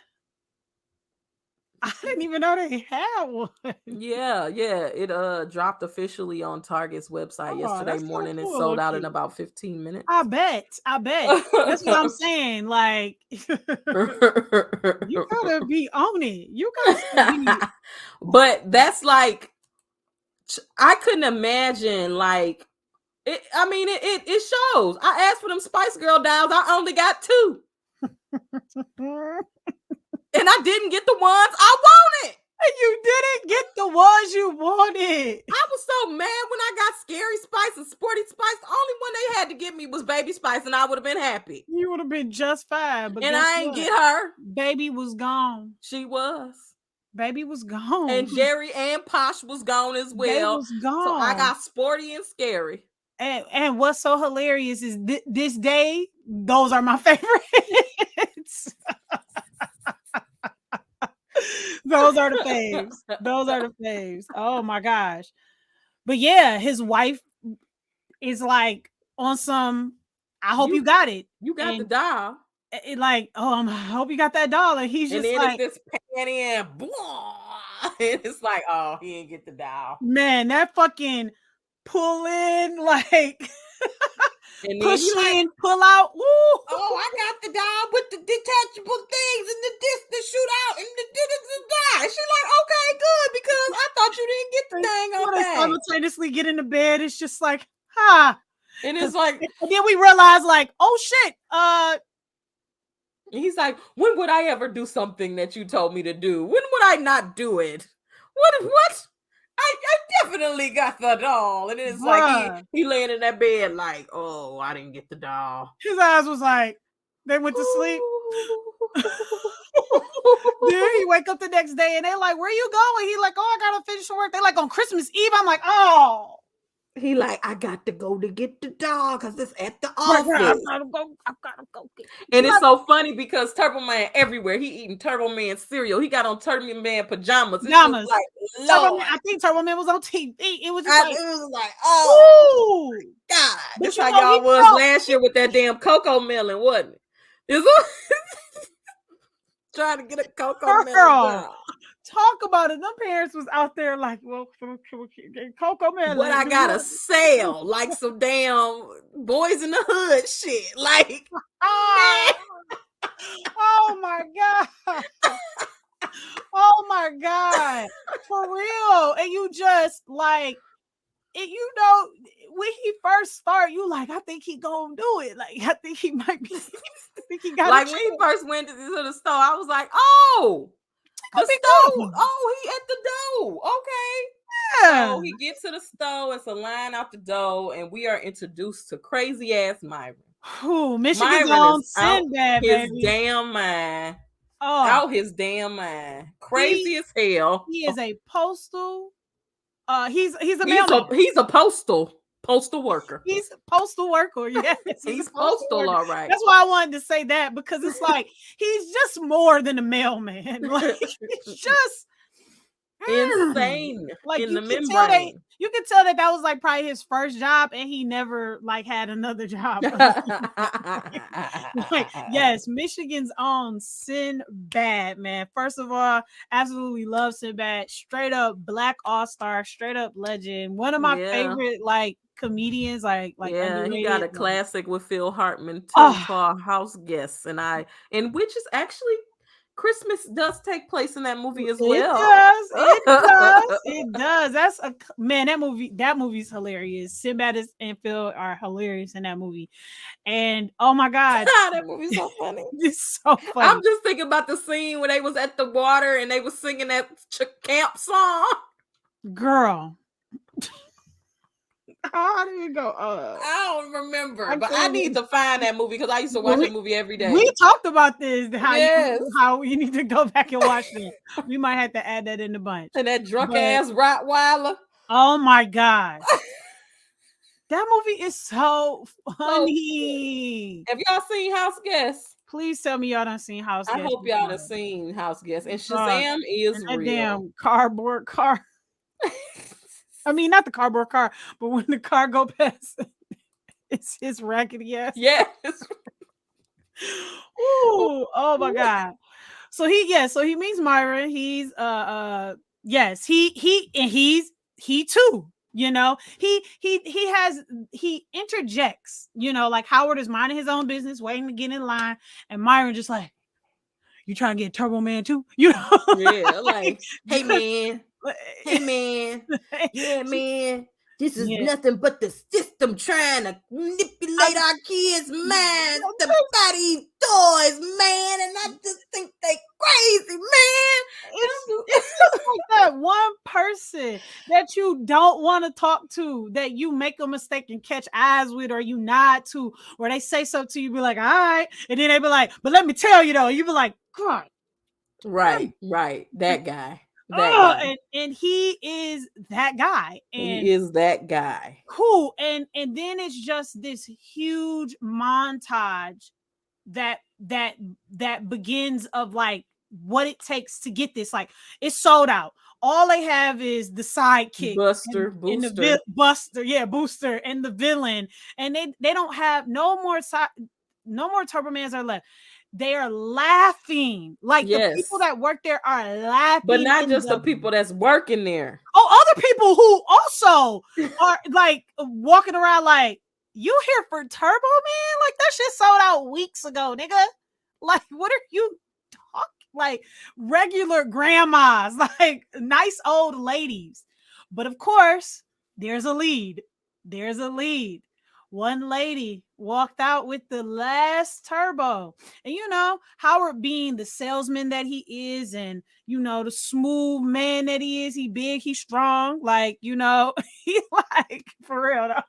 I didn't even know they had one. Yeah. It dropped officially on Target's website yesterday morning. It sold out in about 15 minutes. I bet. That's what I'm saying. Like, you gotta be on it. You gotta be. But that's like, I couldn't imagine like it. I mean, it shows. I asked for them Spice Girl dolls. I only got 2. And I didn't get the ones I wanted. You didn't get the ones you wanted. I was so mad when I got Scary Spice and Sporty Spice. The only one they had to give me was Baby Spice, and I would have been happy. You would have been just fine. But and I ain't get her. Baby was gone. She was. Baby was gone. And Jerry and Posh was gone as well. They was gone. So I got Sporty and Scary. And what's so hilarious is this day, those are my favorites. Those are the faves. Those are the faves. Oh my gosh. But yeah, his wife is like on some, I hope you You got it. you got the And doll. it like, I hope you got that dollar. He's And just then it's like, this panty and blah. And it's like, oh, he didn't get the doll. man, that fucking pull in, like And then he push like, in, pull out. Woo! oh, I got the doll with the detachable things and the shoot out and the die. She like, okay, good, because I thought you didn't get the And dang on when they thing. simultaneously get into bed, it's just like, ha. And it's like, And then we realize, like, oh shit, he's like, when would I ever do something that you told me to do? When would I not do it? What? I definitely got the doll. And it's like bruh. he laying in that bed like, oh, I didn't get the doll. His eyes was like, they went to sleep. Then he wake up the next day and they like, where you going? He like, oh, I gotta finish work. They like on Christmas Eve. I'm like, oh, He like, I got to go to get the dog because it's at the I office. gotta go. I gotta go get. And it's so funny because Turbo Man everywhere. He eating Turbo Man cereal. He got on Turbo Man pajamas. It's just like, Lord. I think Turbo Man was on TV. It was just It like, was like, oh, ooh. God. But This you how know, y'all he was felt- last year with that damn cocoa melon, wasn't it? Trying to get a cocoa melon doll. Talk about it. Them parents was out there like, well, Coco Man. What I gotta sell, like some damn Boys in the Hood shit. Like, oh my God. Oh my God. For real. And you just like, you know, when he first started, you like, I think he gonna do it. Like, I think he might be. I think he got like when he first went to the store, I was like, oh, the store. Oh, he at the door. Okay. Yeah. So he gets to the store. It's a line out the door, and we are introduced to crazy ass Myron. Ooh, Michigan's own Sinbad, his baby. Damn mind. Out his damn mind. Crazy as hell. He is a postal. He's a mailman. He's a postal worker. He's a postal worker. Yes, he's postal all right. That's why I wanted to say that, because it's like he's just more than a mailman. Like he's just insane. Like in you the can membrane. you can tell that was like probably his first job, and he never like had another job. Like, yes, Michigan's own Sinbad, man. First of all, absolutely love Sinbad. Straight up black all-star, straight up legend. One of my favorite like comedians, like underrated. He got a classic with Phil Hartman too for our house guests, and which is actually Christmas does take place in that movie as well. It does. That's a man. That movie's hilarious. Sinbad and Phil are hilarious in that movie. And oh my God, that movie's so funny. It's so funny. I'm just thinking about the scene where they was at the water and they was singing that camp song. Girl. How did it go? I don't remember, but I need to find that movie because I used to watch that movie every day. We talked about this, how you need to go back and watch it. We might have to add that in the bunch. And that drunk ass Rottweiler. Oh my God. That movie is so funny. Have y'all seen House Guests? Please tell me y'all done seen House Guests. I hope y'all done seen House Guests. And Shazam is real. That damn cardboard car. I mean, not the cardboard car, but when the car go past, it's his raggedy ass. Yes. Ooh, oh my God. So he meets Myra. He's he too. You know, he interjects, you know, like Howard is minding his own business, waiting to get in line, and Myron just like, you trying to get Turbo Man too? You know? Yeah, like, hey man, yeah, man. This is nothing but the system trying to manipulate our kids' minds to buy these toys, man. And I just think they crazy, man. It's just like that one person that you don't want to talk to, that you make a mistake and catch eyes with, or you nod to, or they say something to you, be like, all right. And then they be like, but let me tell you though, you be like, God. Right. That guy. And he is that guy. And he is that guy. Cool. And then it's just this huge montage that begins of like what it takes to get this. Like, it's sold out. All they have is the sidekick Buster, and Booster. Buster, Booster and the villain, and they don't have no more no more Turbomans are left. They are laughing. Like, the people Yes. that work there are But laughing not in just the the people that's working there. other people who also are like walking around like, you here for Turbo Man? Like, that shit sold out weeks ago, nigga. Like, what are you talking? Like, regular grandmas, like nice old ladies. But of course, there's a lead. There's a lead. One lady walked out with the last Turbo. And Howard, being the salesman that he is, and the smooth man that he is, he big, he strong, like, he like, for real though.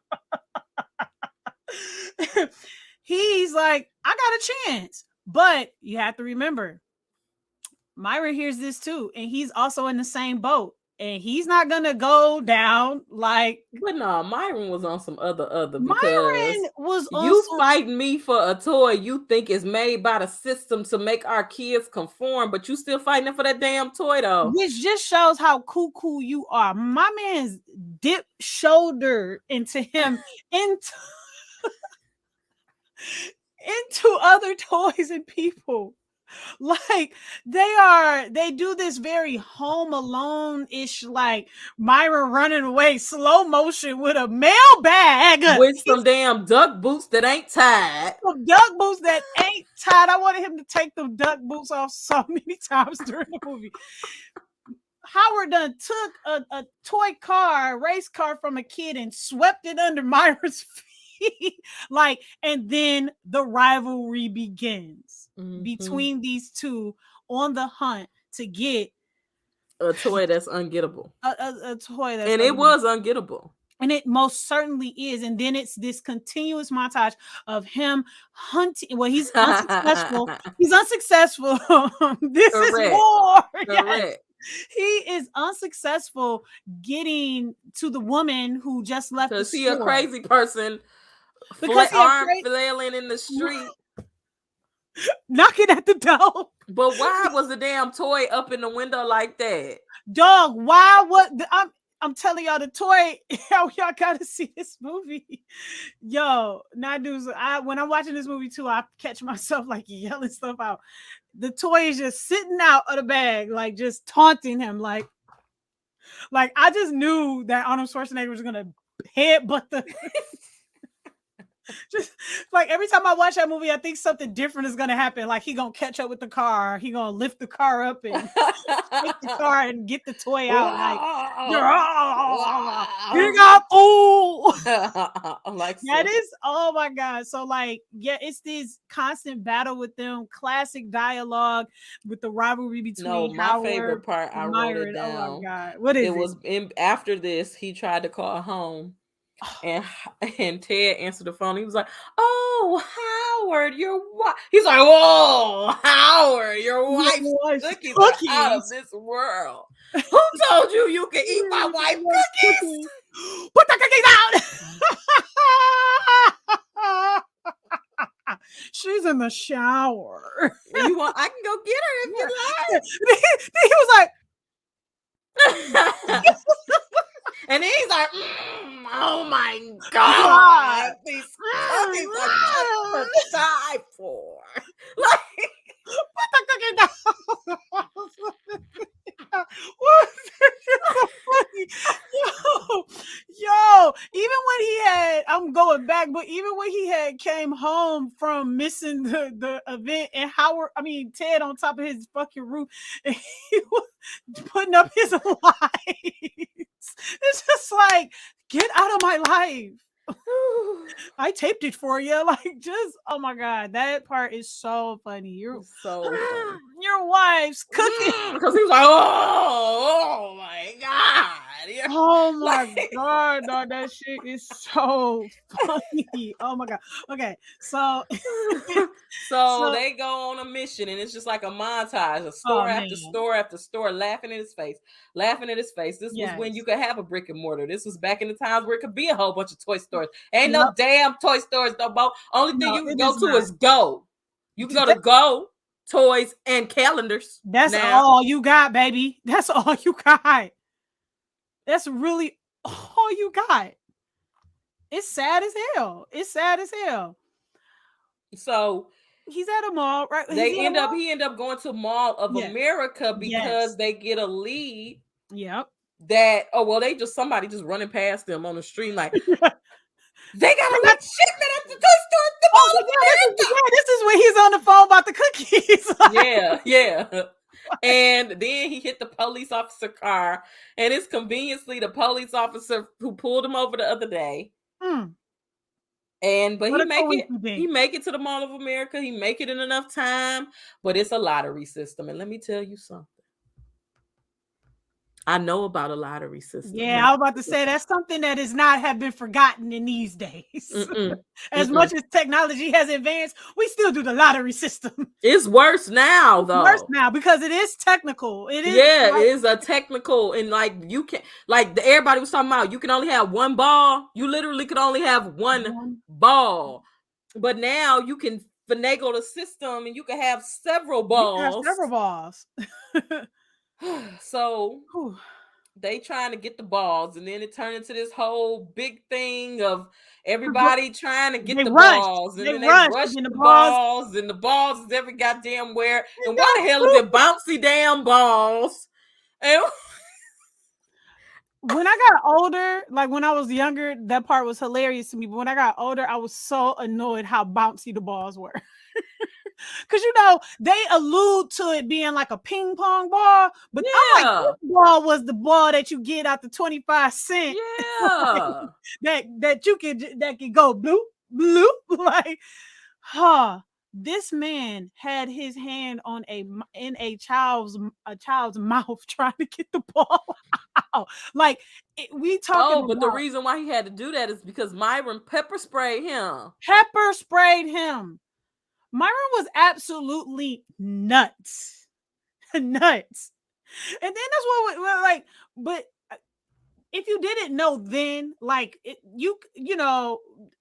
He's like, I got a chance. But you have to remember, Myron hears this too, and he's also in the same boat, and he's not gonna go down like. But no, Myron was on some other because Myron was on you some. fighting me for a toy you think is made by the system to make our kids conform, but you still fighting for that damn toy though. Which just shows how cool you are. My man's dipped shoulder into him into other toys and people. Like, they do this very Home Alone-ish, like Myra running away slow motion with a mail bag with some damn duck boots that ain't tied. Some duck boots that ain't tied. I wanted him to take the duck boots off so many times during the movie. Howard done took a toy car, race car from a kid, and swept it under Myra's feet. Like, and then the rivalry begins between these two on the hunt to get a toy that's ungettable. A toy that's and it was ungettable. And it most certainly is. And then it's this continuous montage of him hunting. Well, he's unsuccessful. He's unsuccessful. This Correct. is war. Correct. Yes. He is unsuccessful getting to the woman who just left the store. Because he a crazy person, arm flailing in the street, knocking at the door. But why was the damn toy up in the window like that? Dog, why? I'm telling y'all, the toy, y'all gotta see this movie. Yo, Nadu's, when I'm watching this movie too, I catch myself like yelling stuff out. The toy is just sitting out of the bag, like just taunting him. Like I just knew that Arnold Schwarzenegger was gonna headbutt the just like every time I watch that movie, I think something different is gonna happen. Like he gonna catch up with the car, he gonna lift the car up and lift the car and get the toy out. Like, you got like that is, oh my god. So like, yeah, it's this constant battle with them, classic dialogue with the rivalry between. My Howard favorite part, I wrote it down. Oh my god, what is it? Was after this, he tried to call home. And Ted answered the phone. He was like, "Oh, Howard, your wife." He's like, "Whoa, Howard, your wife's cookies are out of this world. Who told you can eat my wife's cookies? Put the cookies out." She's in the shower. I can go get her if you like. He was like. And then he's like, "Oh my god, these cookies are just to die for." Like, put the cookie down. What? So funny. Yo, even when he had, I'm going back, but even when he had came home from missing the event, and Ted on top of his fucking roof, and he was putting up his lights. It's just like, get out of my life. I taped it for you. Like, just, oh my god, that part is so funny. You're so funny. Your wife's cooking. Because he was like, oh my god. Oh my god, no, that shit is so funny. Oh my god. Okay, so they go on a mission, and it's just like a montage of store after store after store, laughing at his face. This was when you could have a brick and mortar. This was back in the times where it could be a whole bunch of toy stores. Ain't no damn toy stores no more. Only thing you can go to is Go. You can go to Go. toys, and calendars. That's Now, all you got, baby. That's all you got. That's really all you got. It's sad as hell. It's sad as hell. so He's at a mall, right? Is he they at a end up mall? he end up going to Mall of Yes. America because Yes. they get a lead Yep. that they just somebody just running past them on the street like Yeah. they got a lead shipment at the toy store at the Oh Mall of yeah, this is when he's on the phone about the cookies. America. Yeah. And then he hit the police officer car, and it's conveniently the police officer who pulled him over the other day. But What he a make it to the Mall of America. He make it in enough time, but it's a lottery system. And let me tell you something. I know about a lottery system. Yeah, I was about to say that's something that is not have been forgotten in these days. As much as technology has advanced, we still do the lottery system. It's worse now, though. Worse now because it is technical. It is. Yeah, it is a technical, and like you can, like everybody was talking about, you can only have one ball. You literally could only have one ball, but now you can finagle the system, and you can have several balls. So they trying to get the balls, and then it turned into this whole big thing of everybody trying to get the balls, and then they rush the balls, and the balls is every goddamn where. And why the hell is it bouncy damn balls? And when I got older, like when I was younger, that part was hilarious to me. But when I got older, I was so annoyed how bouncy the balls were. Because they allude to it being like a ping pong ball, but I'm like, this ball was the ball that you get out the 25 cents. Yeah. that could go bloop bloop. Like, this man had his hand in a child's mouth trying to get the ball out. Like, we talking but the reason why he had to do that is because Myron pepper sprayed him. Myron was absolutely nuts. Nuts. And then that's what we're like, but if you didn't know then, like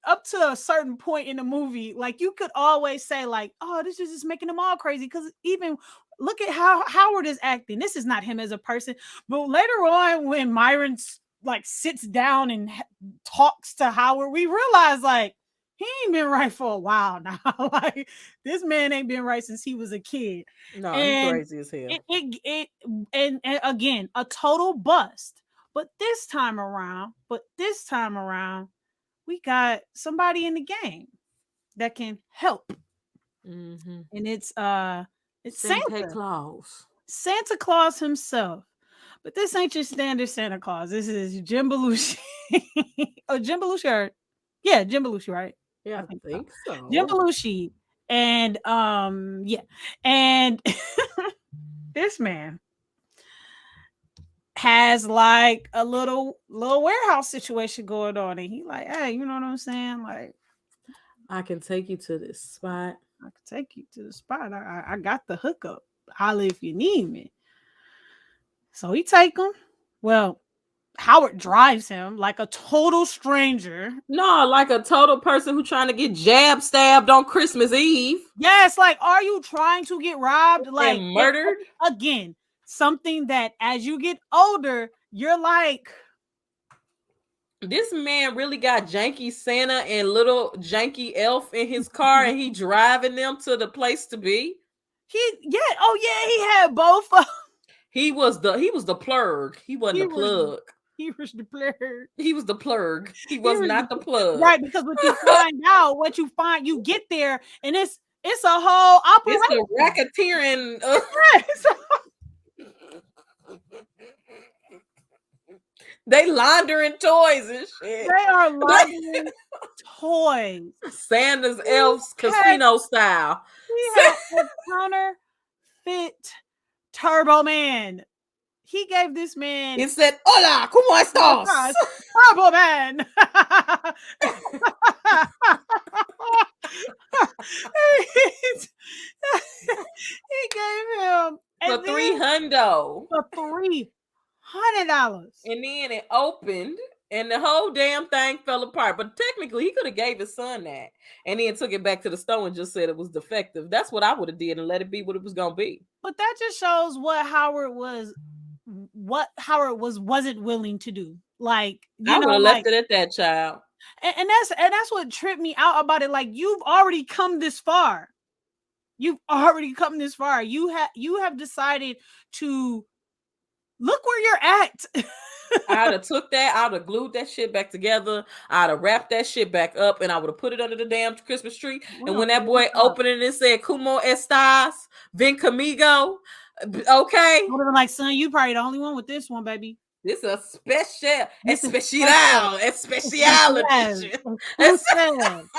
up to a certain point in the movie, like you could always say like, oh, this is just making them all crazy. Because even look at how Howard is acting. This is not him as a person. But later on, when Myron like sits down and talks to Howard, we realize like, he ain't been right for a while now. Like, this man ain't been right since he was a kid. No, he's crazy as hell. And again, a total bust. But this time around, we got somebody in the game that can help. Mm-hmm. And it's Santa Claus. Santa Claus himself. But this ain't your standard Santa Claus. This is Jim Belushi. Oh, Jim Belushi. Yeah, Jim Belushi, right? Yeah, I think so. Jim Belushi. And and this man has like a little warehouse situation going on, and he like, hey, you know what I'm saying? Like, I can take you to this spot. I got the hookup. Holla if you need me. So he take him. Well, Howard drives him like a total stranger. No, like a total person who trying to get stabbed on Christmas Eve. Yes, like, are you trying to get robbed? Like, and murdered? Again, something that as you get older, you're like, this man really got janky Santa and little janky elf in his car, and he driving them to the place to be. He had both. He was the plug. He wasn't the plug. He was the plug. He was the plug. He was not the plug. Right, because you get there, and it's a whole operation. It's a racketeering. They laundering toys and shit. They are laundering toys. Santa's elves casino style. He had a counterfeit Turbo Man. He gave this man. It said, "Hola, ¿cómo estás?" Turbo Man. He gave him for $300. $300. And then it opened, And the whole damn thing fell apart. But technically, he could have gave his son that, and then took it back to the store and just said it was defective. That's what I would have did and let it be what it was gonna be. But that just shows what Howard wasn't willing to do. Like, I you would know, have like, left it at that, child. and that's what tripped me out about it. Like, you've already come this far. You've already come this far. You have decided to look where you're at. I'd have took that, I'd have glued that shit back together, I'd have wrapped that shit back up, and I would have put it under the damn Christmas tree. And when that boy opened it and said, "Como estas? Ven conmigo." Okay. I would have been like, son, you probably the only one with this one, baby. This is a special, This is especial edition.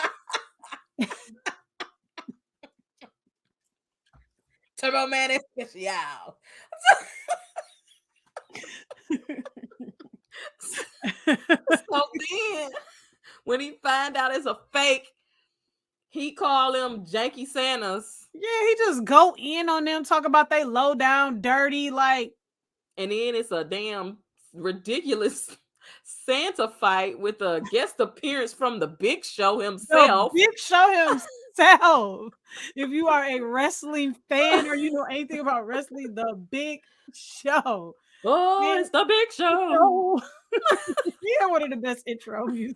Turbo Man especial. So then, when he find out it's a fake, he call them janky Santas. Yeah, he just go in on them, talk about they low down, dirty, like. And then it's a damn ridiculous Santa fight with a guest appearance from the Big Show himself. The Big Show himself. If you are a wrestling fan or you know anything about wrestling, the Big Show. Oh, man, it's the Big Show. He had one of the best intro music.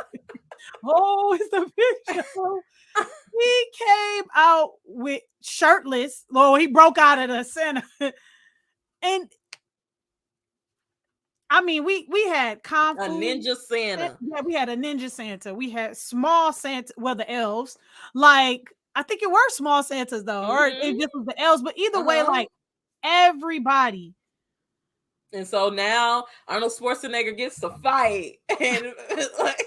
Oh, it's the Big Show. He came out with shirtless. Oh, he broke out of the Santa. And I mean, we had Kung Fu. A ninja Santa. Yeah, we had a ninja Santa. We had small Santa. Well, the elves. Like, I think it were small Santas though, or it just was the elves. But either way, like everybody. And so now Arnold Schwarzenegger gets to fight, and like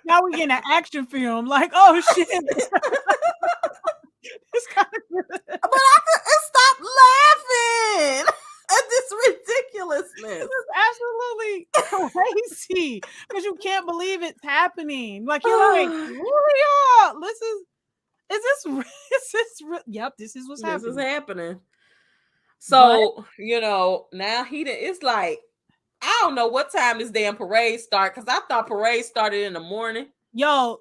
now we get an action film. Like, oh shit. It's kind of good. But I couldn't stop laughing at this ridiculousness. This is absolutely crazy because you can't believe it's happening. Like, you're like, Julio, yep, this is what's happening. This is happening. So, you know, now it's like, I don't know what time this damn parade start, because I thought parade started in the morning. Yo,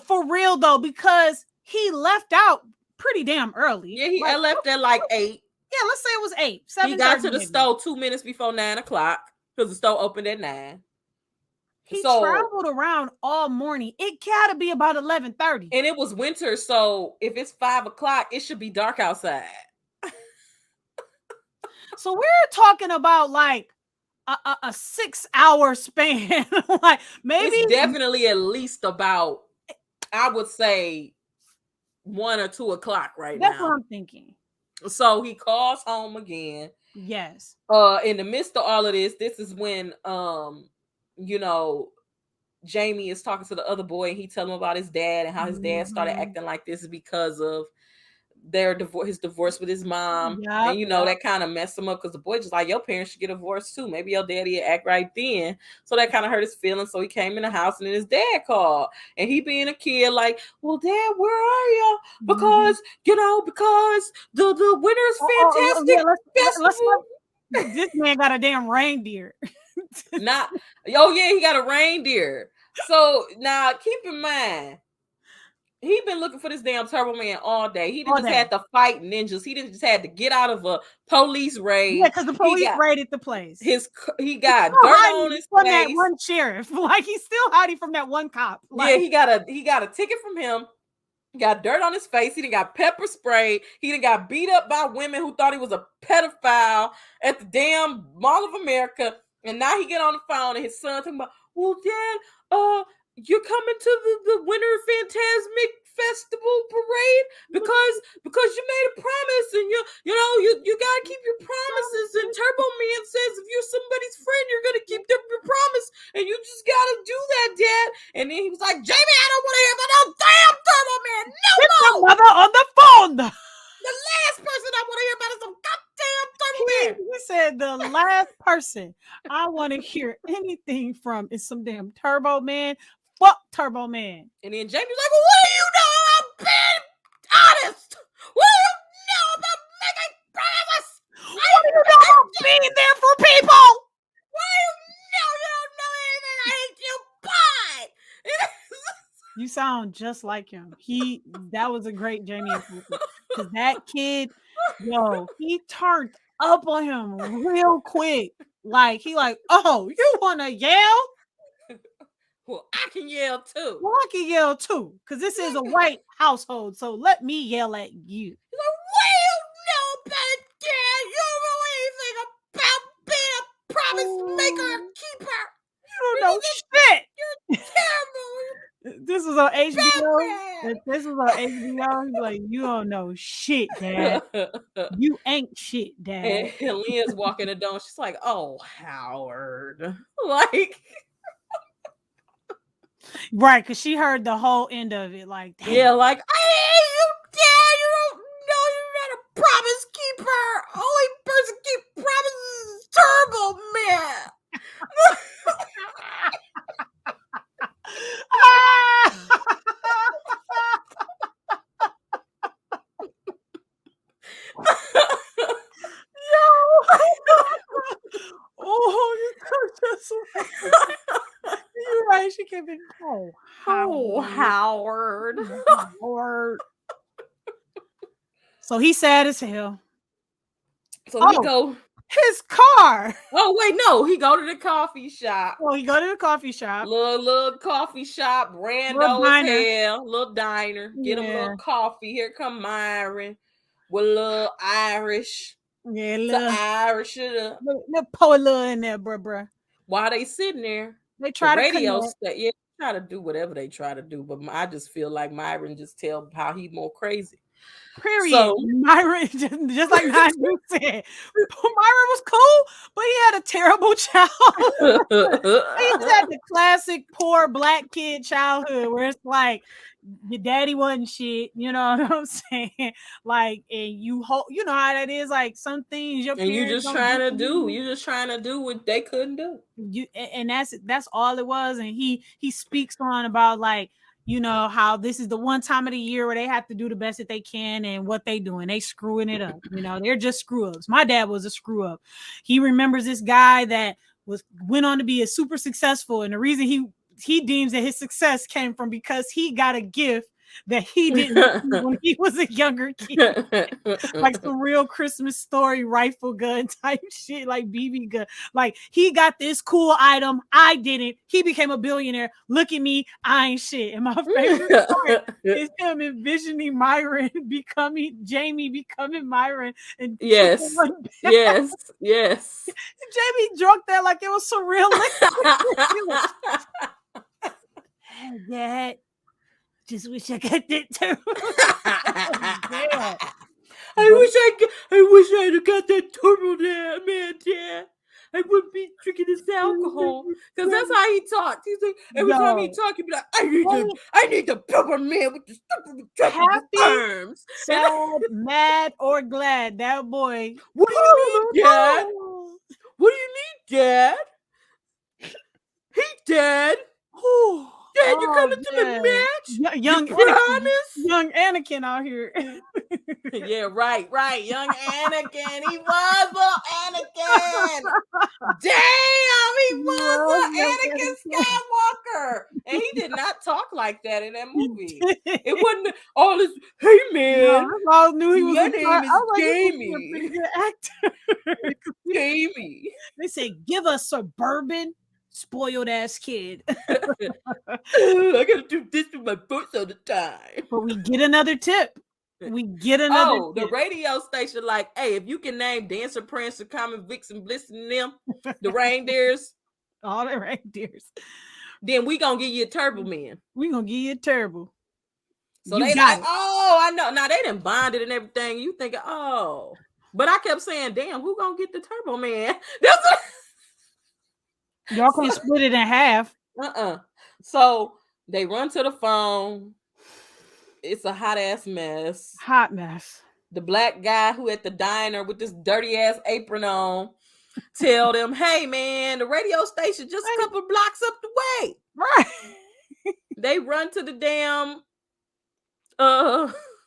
for real though, because he left out pretty damn early. Yeah, he left at like 8. Yeah, let's say it was 8. 7. He got to the store 2 minutes before 9 o'clock because the store opened at 9. He traveled around all morning. It gotta be about 11:30. And it was winter, so if it's 5 o'clock, it should be dark outside. So we're talking about like a 6-hour span. Like, maybe it's definitely at least about, I would say, 1 or 2 o'clock right now. That's what I'm thinking. So he calls home again. Yes. In the midst of all of this is when you know, Jamie is talking to the other boy, and he tells him about his dad and how his dad started acting like this because of his divorce with his mom. And you know, that kind of messed him up, because the boy just like, your parents should get divorced too. Maybe your daddy act right then. So that kind of hurt his feelings. So he came in the house, and then his dad called, and he being a kid like, well, Dad, where are you? Because because the winter is fantastic. This man got a damn reindeer. He got a reindeer. So now keep in mind, he been looking for this damn Turbo Man all day. He didn't just had to fight ninjas. He didn't just had to get out of a police raid. Yeah, because the police raided the place. He got dirt on his face. That one sheriff, like, he's still hiding from that one cop. Like, yeah, he got a ticket from him. Got dirt on his face. He done got pepper sprayed. He done got beat up by women who thought he was a pedophile at the damn Mall of America. And now he get on the phone, and his son talking about, well, Dad, you're coming to the Winter Phantasmic Festival parade because you made a promise, and you gotta keep your promises. And Turbo Man says if you're somebody's friend, you're gonna keep your promise, and you just gotta do that, Dad. And then he was like, Jamie, I don't want to hear about no damn Turbo Man. No more. Your mother on the phone. The last person I want to hear about is some goddamn Turbo Man. He said the last person I want to hear anything from is some damn Turbo Man. Fuck Turbo Man. And then Jamie's like, well, what do you know about being honest? What do you know about making promises? What do you know about being there for people? What do you You sound just like him. That was a great Jamie impression. Because that kid, yo, he turned up on him real quick. Like he like, oh, you wanna yell? Well, I can yell too. Well, I can yell too. Because this is a white household. So let me yell at you. He's like, what do you know about it, Dad? You don't know anything about being a promise maker or Oh, keeper. you don't know shit. You're terrible. This was on HBO. Batman. If this was on HBO, he's like, you don't know shit, Dad. You ain't shit, Dad. And Leah's walking the door. She's like, "Oh, Howard!" Like, Right, because she heard the whole end of it. Like, damn. yeah, like, I hate you, Dad. You don't know you're not a promise keeper. Only person keep promises is Turbo Man. Oh, you're right. She kept it. Oh, Oh, Howard. Howard. So he's sad as hell. So he go. His car. Oh wait, no, he go to the coffee shop. Well, he go to the coffee shop. Little coffee shop, rando as hell, little diner. Get him a little coffee. Here come Myron with a little Irish. Yeah, little Irish. Little polar in there, bruh. While they sitting there, they try to radio yeah, try to do whatever they try to do, but I just feel like Myron just tell how he more crazy. Period. So, Myron, just like Nigel said, Myron was cool, but he had a terrible childhood. He just had the classic poor black kid childhood where it's like your daddy wasn't shit, you know what I'm saying? Like, and you know how that is. Like some things your parents you just trying to do. You just trying to do what they couldn't do. And that's all it was. And he speaks on about like, you know, how this is the one time of the year where they have to do the best that they can, and what they doing, they screwing it up. You know, they're just screw ups. My dad was a screw up. He remembers this guy that went on to be a super successful, and the reason he deems that his success came from because he got a gift that he didn't when he was a younger kid. Like some real Christmas Story rifle gun type shit, like BB gun. Like he got this cool item, I didn't. He became a billionaire. Look at me, I ain't shit. And my favorite part is him envisioning Myron becoming Jamie, becoming Myron. And yes. Jamie drunk that like it was surreal. Hey, Dad. Just wish I got that too. I wish I had got that turbo there, man, Dad. I wouldn't be drinking this alcohol. Because that's how he talks. He's like, every time he talks, he'd be like, I need the pepper man with the stupid arms. Sad, mad, or glad. That boy. What do you need, Dad? What do you need, Dad? Hey, Dad. Dad, you coming to the match? Young Anakin out here. Yeah, right. Young Anakin. He was little Anakin. Damn, he was Anakin Skywalker. And he did not talk like that in that movie. It wasn't all this, hey, man. No, I knew he was my name is Jamie. Actor. Jamie. They say, give us suburban spoiled ass kid. I gotta do this with my boots all the time. But we get another tip. tip. The radio station, like, hey, if you can name Dancer, Prancer, Common, Vixen, Bliss, and them, the reindeers, all the reindeers, then we gonna give you a Turbo Man. We gonna give you a Turbo. So they like, oh, I know. Now they done bonded and everything. You think, oh, but I kept saying, damn, who gonna get the Turbo Man? Y'all can split it in half. So they run to the phone. It's a hot ass mess. Hot mess. The black guy who at the diner with this dirty ass apron on tell them, hey man, the radio station just a couple blocks up the way. Right. They run to the damn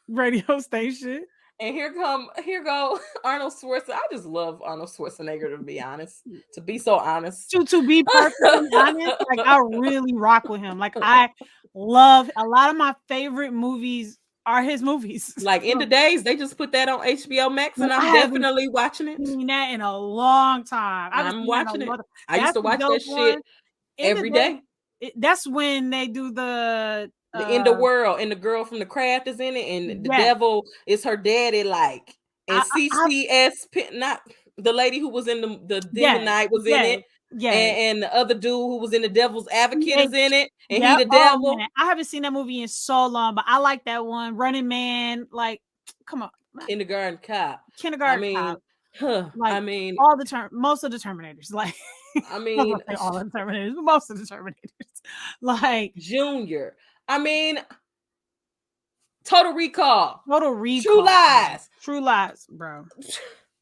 radio station. And here go Arnold Schwarzenegger. I just love Arnold Schwarzenegger, to be honest. To be so honest. To be perfectly honest, like I really rock with him. Like love a lot of my favorite movies are his movies. Like In the Days, they just put that on HBO Max, and I I'm haven't definitely watching it. seen that in a long time. I haven't I'm seen that in a watching it. long time. I used That's to a watch that dope shit one. In the every day, day. that's when they do the The End of World, and the girl from The Craft is in it, and the yes. devil is her daddy. Like, and I've CCS, not the lady who was in the Demon yes, Knight was in yes, it, yes. and the other dude who was in the Devil's Advocate is in it, and he Yep. the Oh devil. man, I haven't seen that movie in so long, but I like that one. Running Man, like, come on, Kindergarten Cop. I Kindergarten mean, Cop, I like mean, all the most of the Terminators, like I I'm gonna mean, say all of the Terminators, but most of the Terminators, like Junior. I mean, Total Recall. Total True Recall, Lies. True Lies, bro.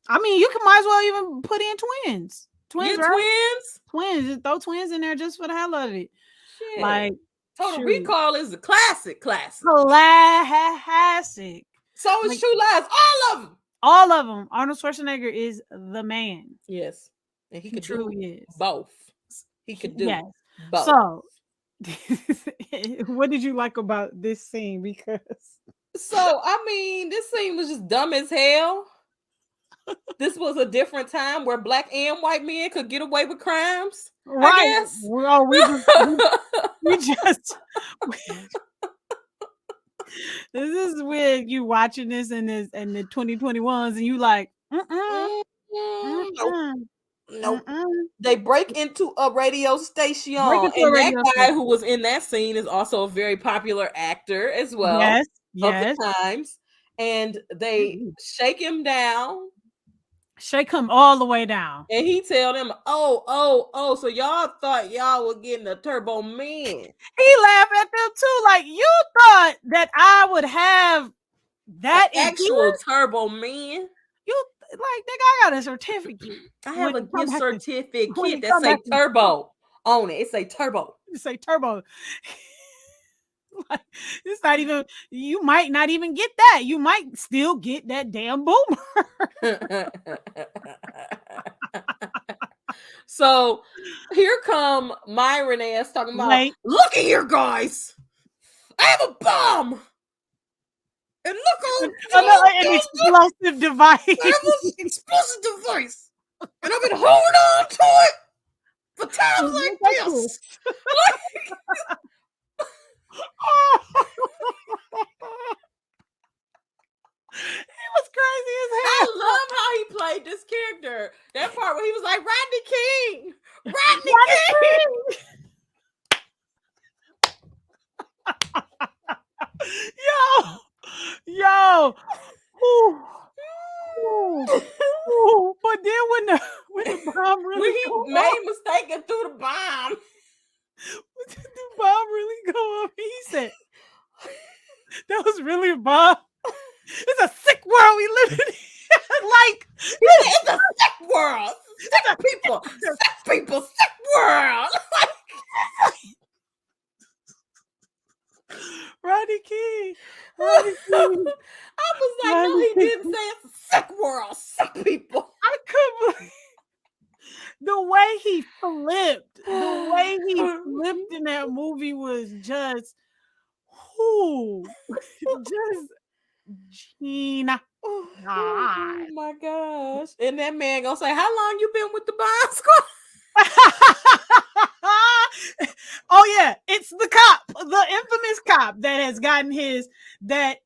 I mean, you can might as well even put in twins, Your right? twins. Twins, just throw twins in there just for the hell of it, Shit. like Total shoot, Recall is a classic. classic. So is Like True Lies. All of them. all of them. Arnold Schwarzenegger is the man. Yes. And he He could do truly is. both. He could do Yes. both. So, what did you like about this scene? Because So, I mean, this scene was just dumb as hell. This was a different time where black and white men could get away with crimes, I right, guess. well, we just we, this is weird. You watching this in the 2021s, and you like, Nope. mm-mm, Nope. mm-mm. They break into a radio station, Break into a and that radio guy who station. was in that scene is also a very popular actor as well Yes, of the yes. times. And they Mm-mm. shake him down, Shake him all the way down. and he tell them, "Oh, so y'all thought y'all were getting a Turbo Man." He laughed at them too. Like, you thought that I would have An that in actual here? Turbo Man. You like, nigga, I got a certificate. I have When a it come gift back to when certificate it that come say back to Turbo on it. It say Turbo. say turbo. Like, it's not even, you might not even get that. You might still get that damn boomer. So here come Myron ass talking about, Wait. look at here, guys. I have a bomb. And look how An explosive device. I have an explosive device. And I've been holding on to it for times like this. He was crazy as I hell. love how he played this character. That part where he was like, Rodney King. Rodney King. Yo. Ooh. Ooh. But then when the bomb When really he go made off, a mistake and threw the bomb. when the bomb really go off, he said, that was really a bomb. It's a sick world we live in. Like, It's a sick world. Sick people. Sick world. Rodney King. I was like, no, he didn't say it's a sick world. Sick people. I couldn't believe the way he flipped. The way he flipped in that movie was just, just Gina. Oh my gosh. And that man gonna say, how long you been with the bomb squad? Oh yeah, it's the cop, the infamous cop that has gotten his that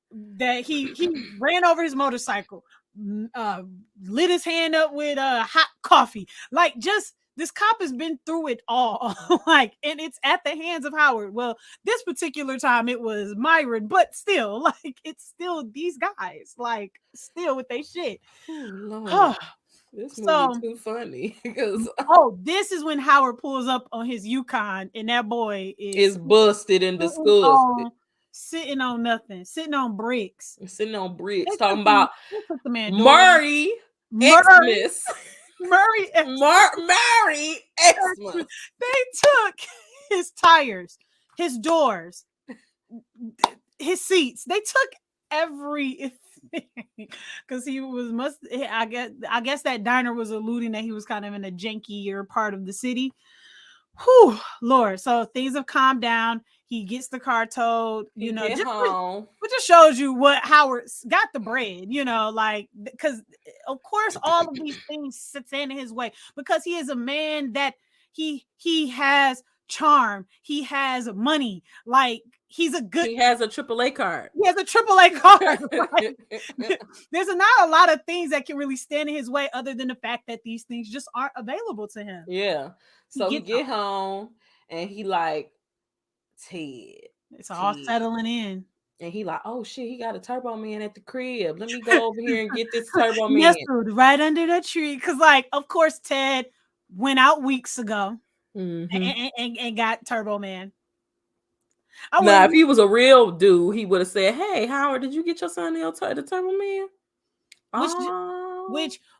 he ran over his motorcycle, lit his hand up with hot coffee. Like, just this cop has been through it all. Like, and it's at the hands of Howard. Well, this particular time it was Myron, but still, like, it's still these guys, like, still with their shit. Oh Lord. This movie too funny because this is when Howard pulls up on his Yukon and that boy is busted and disgusted. Sitting on nothing, sitting on bricks. Sitting on bricks, talking about the man Murray Xmas. Murray Xmas. They took his tires, his doors, his seats. They took everything because he was I guess that diner was alluding that he was kind of in a jankier part of the city. Whew, Lord. So things have calmed down. He gets the car towed, He get just home. it just shows you what Howard got the bread, like because of course all of these things stand in his way because he is a man that he has charm, he has money, like he's a good He has a AAA card. he has a AAA card. Like, there's not a lot of things that can really stand in his way other than the fact that these things just aren't available to him. Yeah. He So he gets get home and he like Ted. it's all Ted. settling in. And he like, oh shit, he got a Turbo Man at the crib. Let me go over here and get this Turbo Man. Nestled right under the tree. Cause like, of course, Ted went out weeks ago and got Turbo Man. Now, if he was a real dude, he would have said, "Hey, Howard, did you get your son the Turbo Man?"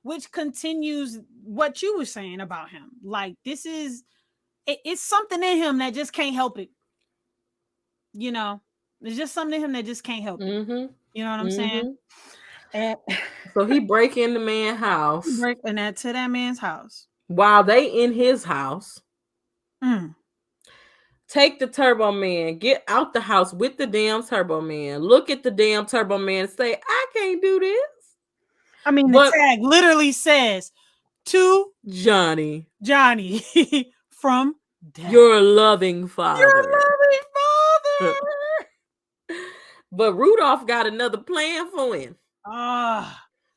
Which continues what you were saying about him. Like this is it's something in him that just can't help it. There's just something in him that just can't help it. You know what I'm saying? And so he break in the man's house. Breaking that to that man's house. While they in his house. Take the Turbo Man, get out the house with the damn Turbo Man. Look at the damn Turbo Man and say, I can't do this. I mean, the tag literally says to Johnny from Dad. Your loving father. Your loving father. But Rudolph got another plan for him.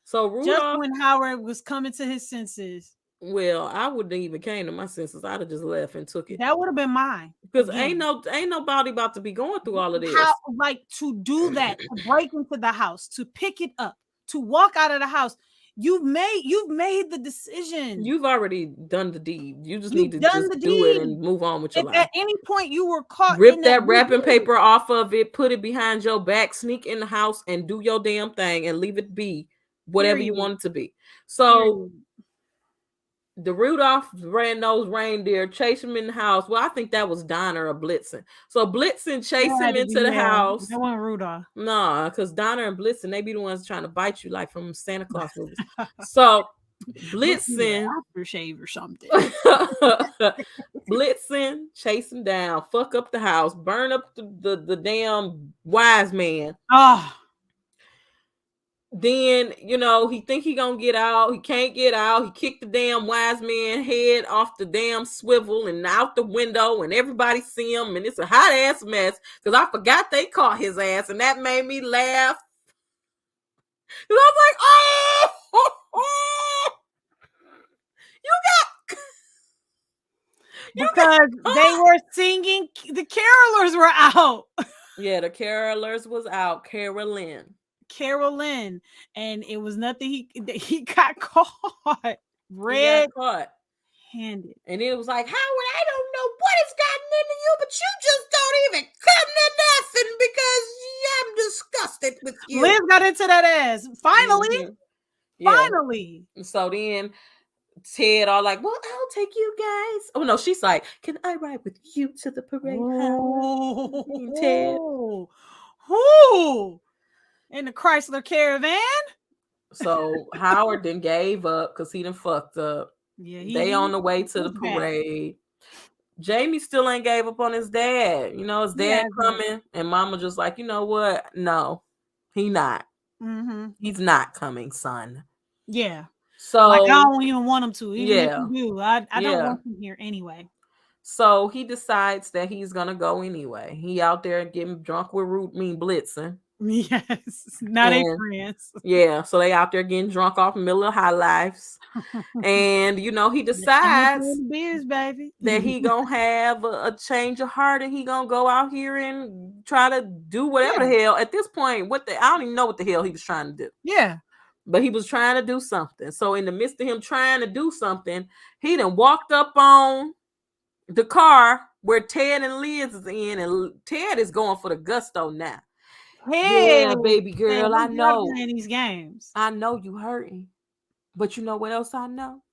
So Rudolph, just when Howard was coming to his senses. Well, I wouldn't even came to my senses. I'd have just left and took it. That would have been mine. Because ain't nobody about to be going through all of this. How, like to do that, to break into the house, to pick it up, to walk out of the house. You've made the decision. You've already done the deed. You just need to just do it and move on with your life. At any point you were caught, rip that wrapping paper off of it, put it behind your back, sneak in the house and do your damn thing and leave it be whatever you want it to be. So the Rudolph red-nosed reindeer chased him in the house. Well, I think that was Donner or Blitzen. So Blitzen chased him into the house. That wasn't Rudolph. Nah, because Donner and Blitzen, they be the ones trying to bite you like from Santa Claus movies. So Blitzen aftershave or something. Blitzen chase him down, fuck up the house, burn up the damn wise man. Then, he think he gonna get out. He can't get out. He kicked the damn wise man head off the damn swivel and out the window, and everybody see him, and it's a hot ass mess because I forgot they caught his ass, and that made me laugh. I was like, oh, because they were singing. The carolers were out. Yeah, the carolers was out. Carolyn, and it was nothing. He got caught red-handed, and it was like, Howard, I don't know what has gotten into you, but you just don't even come to nothing because I'm disgusted with you. Liz got into that ass finally. Finally. So then Ted all like, well, I'll take you guys. Oh no, she's like, can I ride with you to the parade? Ted. In the Chrysler Caravan. So Howard then gave up because he done fucked up. Yeah, they on the way to the parade. Jamie still ain't gave up on his dad. His dad coming, and Mama just like, you know what? No, he not. He's not coming, son. Yeah. So like, I don't even want him to. Even if you do, I don't want him here anyway. So he decides that he's gonna go anyway. He out there getting drunk with Blitzen. Yes, not a friends. Yeah, so they out there getting drunk off Miller High Lifes, and he decides that he gonna have a change of heart, and he gonna go out here and try to do whatever the hell. At this point, I don't even know what the hell he was trying to do. Yeah, but he was trying to do something. So in the midst of him trying to do something, he done walked up on the car where Ted and Liz is in, and Ted is going for the gusto now. Hey, yeah, baby girl, I know. Playing these games. I know you hurting, but you know what else I know?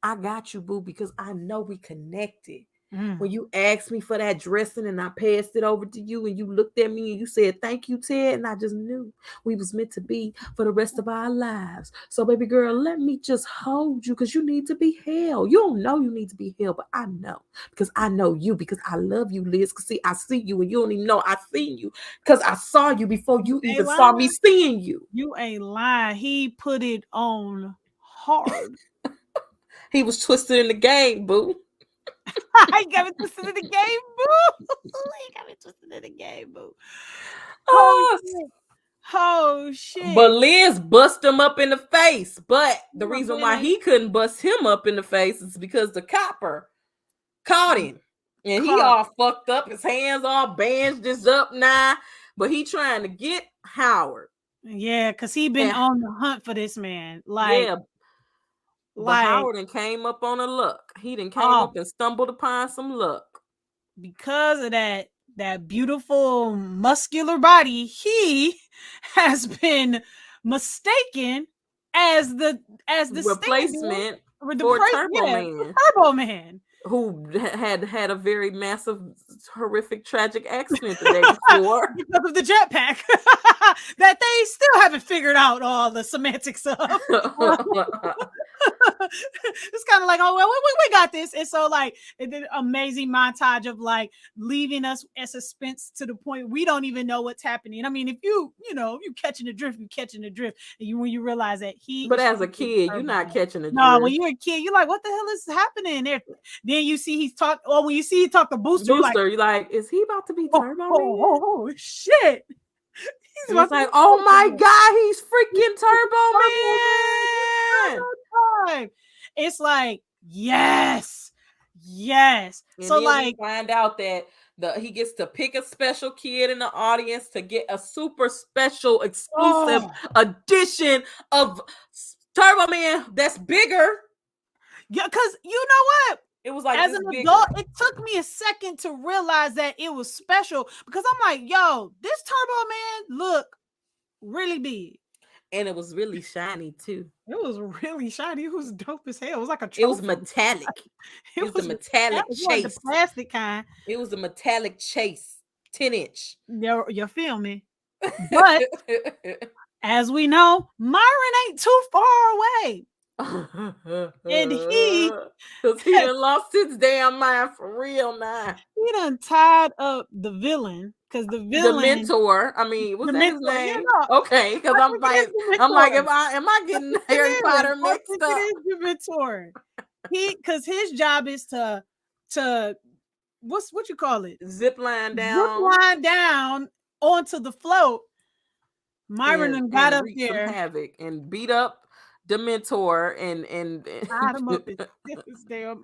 I got you, boo, because I know we connected. When you asked me for that dressing and I passed it over to you and you looked at me and you said, thank you, Ted. And I just knew we was meant to be for the rest of our lives. So, baby girl, let me just hold you because you need to be held. You don't know you need to be held, but I know because I know you because I love you, Liz. Because see, I see you and you don't even know I seen you because I saw you before you ain't even saw me lying. seeing you. You ain't lying. He put it on hard. He was twisted in the game, boo. I got me twisted in the game, boo. He got me twisted in the game, boo. Oh Oh, shit. Oh but shit. Liz bust him up in the face. But the I'm up reason in why it. he couldn't bust him up in the face is because the copper caught him. And he Car. all fucked up. His hands all bandaged up now. But he trying to get Howard. Yeah, because he been And on the hunt for this man. yeah, but Like, Howard done came up on a luck. He done came oh, up and stumbled upon some luck. because of that beautiful muscular body, he has been mistaken as the stand-in Replacement or the for Turbo yeah, for Man, Turbo Man. who had a very massive, horrific, tragic accident the day before. Because of the jetpack that they still haven't figured out all the semantics of. It's kind of like, oh well, we got this. And so like an amazing montage of like leaving us in suspense to the point we don't even know what's happening. I mean, if you catching the drift, you catching the drift. And when you realize that he But is as a trying to kid, you're Turbo not Man. catching the No, when drift. you're a kid, you're like, what the hell is happening there? Then you see he's talk, or when you see he talk to Booster, you're like, You're like, is he about to be oh, Turbo Man? oh, shit. He's And about it's to be like, oh my Turbo God, he's freaking Turbo Man. Man. It's like, yes. And So then we like, find out that he gets to pick a special kid in the audience to get a super special exclusive edition of Turbo Man that's bigger. yeah, because you know what? It was like As this an bigger. adult, it took me a second to realize that it was special because I'm like, yo, this Turbo Man look really big. And it was really shiny too. It was really shiny. It was dope as hell. It was like a It was trophy. metallic. It was the metallic It wasn't the chase. plastic kind. It was the metallic chase, 10-inch. You feel me? But as we know, Myron ain't too far away. And he because he done lost his damn mind for real now. he done tied up the villain because the The villain, mentor. I mean, the what's that his mentor. Yeah, name? no, Okay, because I I'm think it is like, the am mentor. I getting Harry It is. Potter I mixed think up? it is the mentor. Because his job is to what you call it? Zip line Zip down line down onto the float. Myron done got and up wreak some there, havoc and beat up the mentor and tied him up his damn.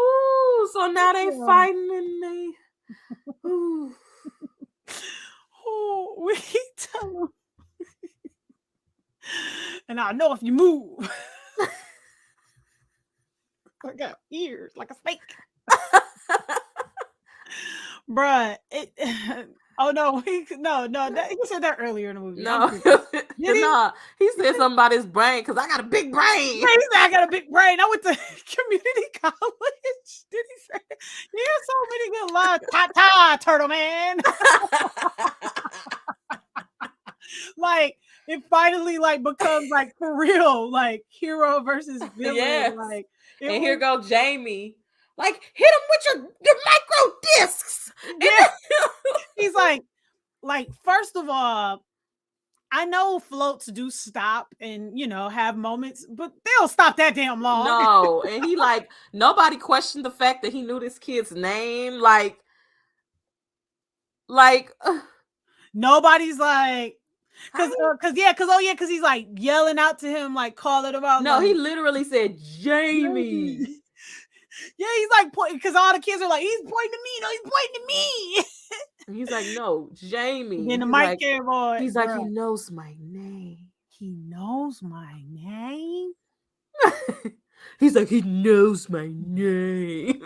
ooh, so now they Yeah. fighting and they ooh. Oh, we tell him. And I know if you move, I got ears like a snake. Bruh, oh no, he said that earlier in the movie. No, Did he? no, he said something about his brain because I got a big brain. Yeah, he said I got a big brain. I went to community college. Did he say? He had so many good lines. Ta Turtle Man. Like it finally like becomes like for real, like hero versus villain. Yes. Like and here go Jamie. Like, hit him with your micro discs. Yeah. He's like, first of all, I know floats do stop and have moments, but they don't stop that damn long. No, and he like nobody questioned the fact that he knew this kid's name. Nobody's like, because he's like yelling out to him, like calling him out. No, like, he literally said Jamie. Yeah, he's like pointing because all the kids are like, he's pointing to me. No, he's pointing to me. And he's like, no, Jamie. And then the he's mic like, came on. He's like, he knows my name. He knows my name. He's like, he knows my name.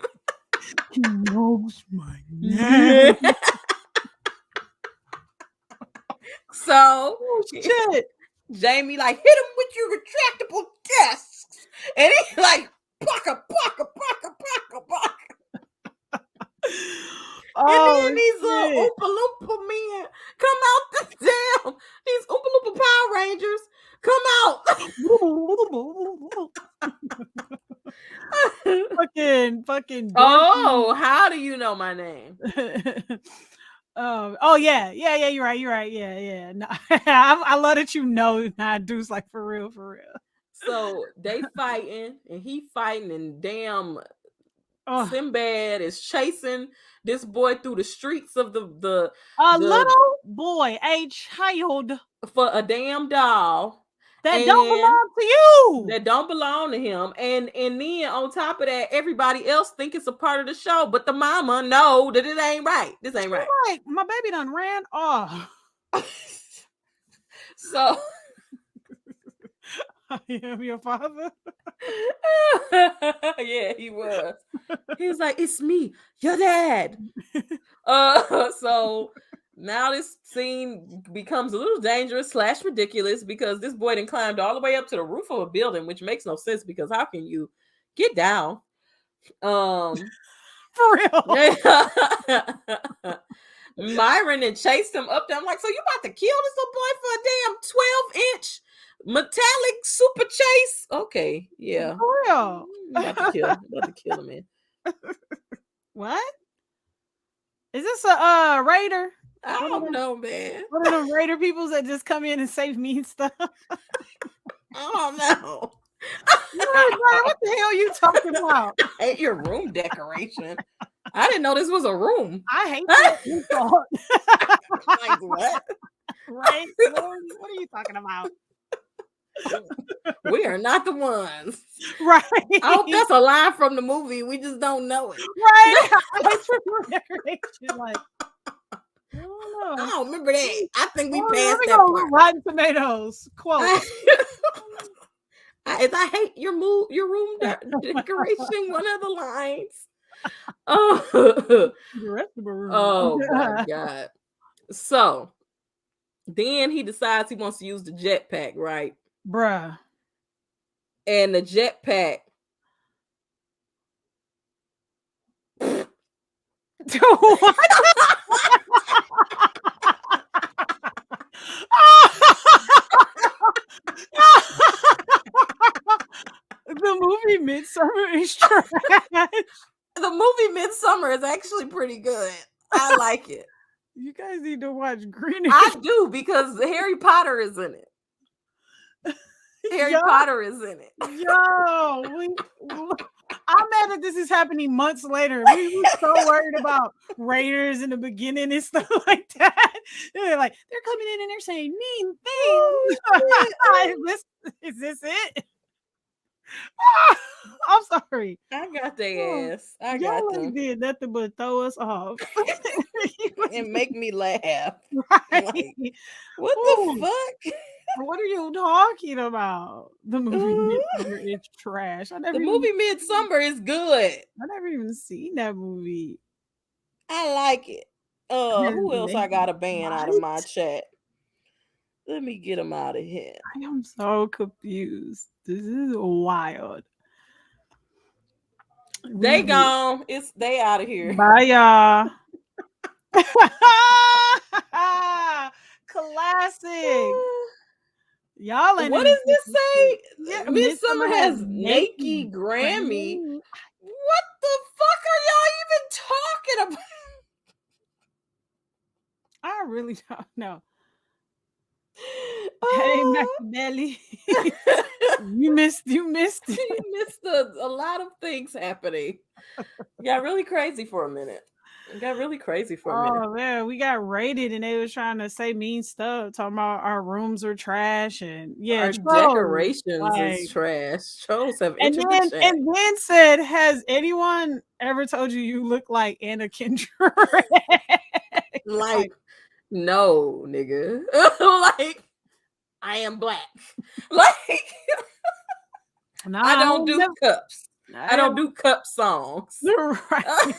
He knows my name. So shit. Jamie like hit him with your retractable discs. And he like baka. And Oh then these shit. Oompa Loompa men come out the damn. These Oompa Loompa Power Rangers come out. fucking Oh, dorky. how do you know my name? Oh yeah, you're right, yeah. No, I love that you know. Nah, dudes like for real, for real. So they fighting, and he fighting, and damn Oh, Sinbad is chasing this boy through the streets of a the little boy, a child for a damn doll, that don't and belong to you. that don't belong to him. And then on top of that, everybody else think it's a part of the show, but the mama know that it ain't right. This ain't She right. like, my baby done ran off. So I am your father. yeah, he was. He was like, "It's me, your dad." So now this scene becomes a little dangerous / ridiculous because this boy then climbed all the way up to the roof of a building, which makes no sense because how can you get down? For real. Myron and chased him up there. I'm like, so you about to kill this little boy for a damn 12-inch metallic super chase? Okay, yeah. For real. About to kill him, man. What? Is this a raider? I don't know, man. One of them raider peoples that just come in and save me and stuff. I don't know. What the hell are you talking about? I hate your room decoration. I didn't know this was a room. I hate that you thought. Like what? Right? What are you talking about? We are not the ones. Right. I hope that's a line from the movie. We just don't know it. Right. I hate your room decoration. Like, I don't know. I don't remember that. I think we Let passed me that go part. Rotten Tomatoes quote. I hate your room decoration. One of the lines. Oh, The rest of the room. oh my god. So then he decides he wants to use the jetpack, right? Bruh. And the jetpack. What? The movie Midsummer is trash. The movie Midsummer is actually pretty good. I like it. You guys need to watch Green. I do because Harry Potter is in it. Harry Potter is in it. Yo, I'm mad that this is happening months later. We were so worried about Raiders in the beginning and stuff like that. They're like, they're coming in and they're saying mean things. Is this it? I'm sorry. I got their ass. I Y'all got them. did nothing but throw us off. And make me laugh. Right. Like, what the fuck? What are you talking about? The movie Midsummer is trash. The movie Midsummer is good. I never even seen that movie. I like it. Who else I got a ban out of my chat? Let me get them out of here. I am so confused. This is wild. They gone. They out of here. Bye, y'all. Classic. Y'all ain't. What does this say? Yeah, Midsummer has Naked Grammy. What the fuck are y'all even talking about? I really don't know. Hey, Machiavelli. You missed a lot of things happening. It got really crazy for a minute. Oh man, we got raided and they was trying to say mean stuff, talking about our rooms are trash and our decorations is trash. Trolls have entered the chat. And then said, has anyone ever told you look like Anakin? Like, no, nigga. Like, I am black. Like, I don't do cups. I don't do cup songs. Right.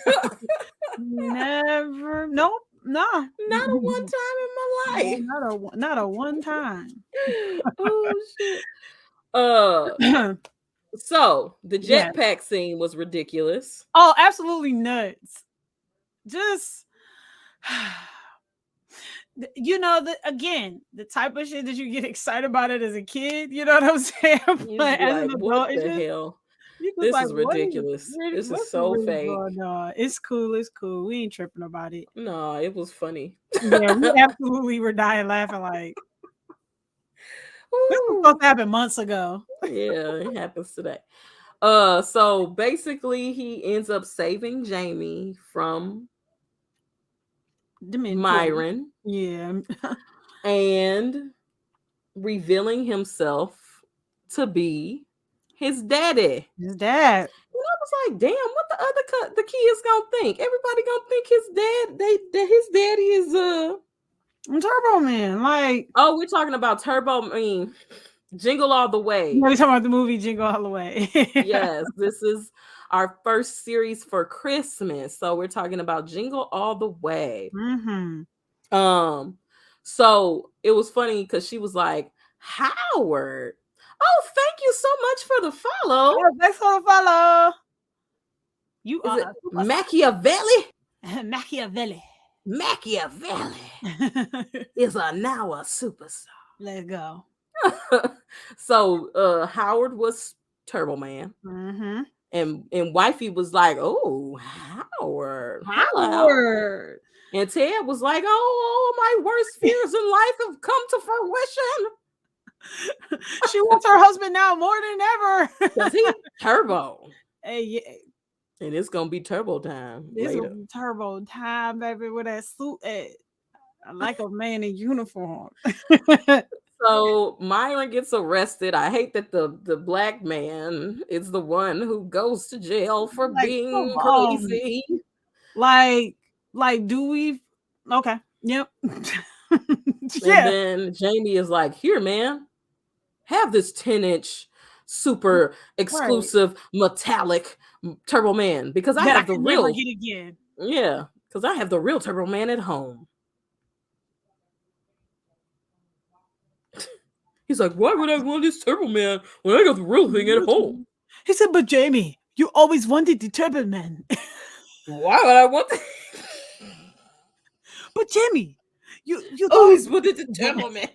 Never. Nope. No. Not a one time in my life. Not a one time. Oh shit. So the jetpack scene was ridiculous. Oh, absolutely nuts. Just You know, again, the type of shit that you get excited about it as a kid, you know what I'm saying? You just But be as an like, what adult, it's the just hell? you just This like, is what is ridiculous. This is what's so really fake. going on? It's cool, it's cool. We ain't tripping about it. No, it was funny. Yeah, we absolutely were dying laughing like this was supposed Ooh. to happen months ago. Yeah, it happens today. So basically he ends up saving Jamie from Them employees. Myron Yeah. and revealing himself to be his daddy. His dad. And I was like, damn, what the other the kids gonna think? Everybody gonna think his dad, that his daddy is Turbo Man. Like, oh, we're talking about Jingle All the you Way. know, we talking about the movie Jingle All The Way. Yes, this is our first series for Christmas. So we're talking about Jingle All the Way. Mm-hmm. Um, so it was funny because she was like, Howard. Oh, thank you so much for the follow. Oh, thanks for the follow. You Is are it a Machiavelli? superstar. Machiavelli. Machiavelli is now a superstar. Let's go. So Howard was Turbo Man. Mm-hmm. And wifey was like, oh, Howard, hello. Howard. And Ted was like, oh, my worst fears in life have come to fruition. She wants her husband now more than ever. Because he turbo. Hey, yeah. And it's going to be turbo time This will later. be turbo time, baby, with that suit at. Like a man in uniform. So Myron gets arrested. I hate that the black man is the one who goes to jail for Like, come being on. crazy. Like, do we? Okay. Yep. And then Jamie is like, here, man, have this 10-inch super exclusive metallic Turbo Man because I that have I the can never real. get again. Yeah, because I have the real Turbo Man at home. He's like, why would I want this Turbo Man when I got the real thing at home? He said, but Jamie, you always wanted the Turbo Man. Why would I want that? But Jamie, you always wanted the Turbo Man.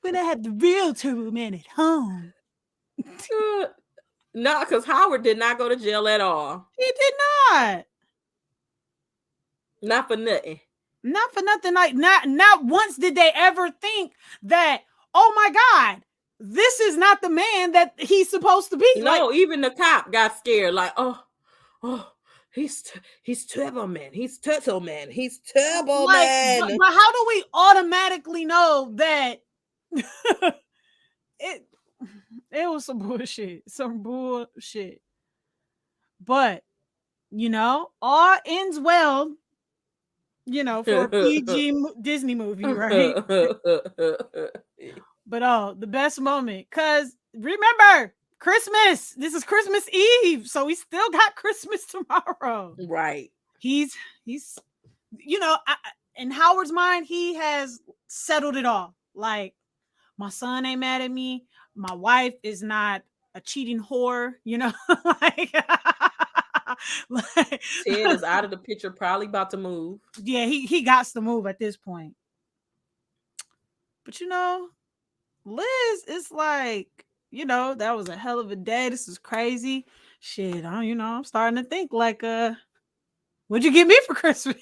When I had the real Turbo Man at home. No, because Howard did not go to jail at all. He did not. Not for nothing. Not for nothing. Like not once did they ever think that, oh my God, this is not the man that he's supposed to be. No, like, even the cop got scared. Like, oh, he's Turbo Man. He's Turtle Man. He's Turbo Man. But how do we automatically know that it was some bullshit? Some bullshit. But you know, all ends well. You know, for a PG Disney movie, right? But the best moment, because remember, Christmas. This is Christmas Eve, so we still got Christmas tomorrow. Right. He's you know, in Howard's mind, he has settled it all. Like, my son ain't mad at me. My wife is not a cheating whore, you know. like Ted is out of the picture, probably about to move. Yeah, he got to move at this point. But you know, Liz is like, you know, that was a hell of a day. This is crazy. Shit, I'm starting to think like, what'd you get me for Christmas?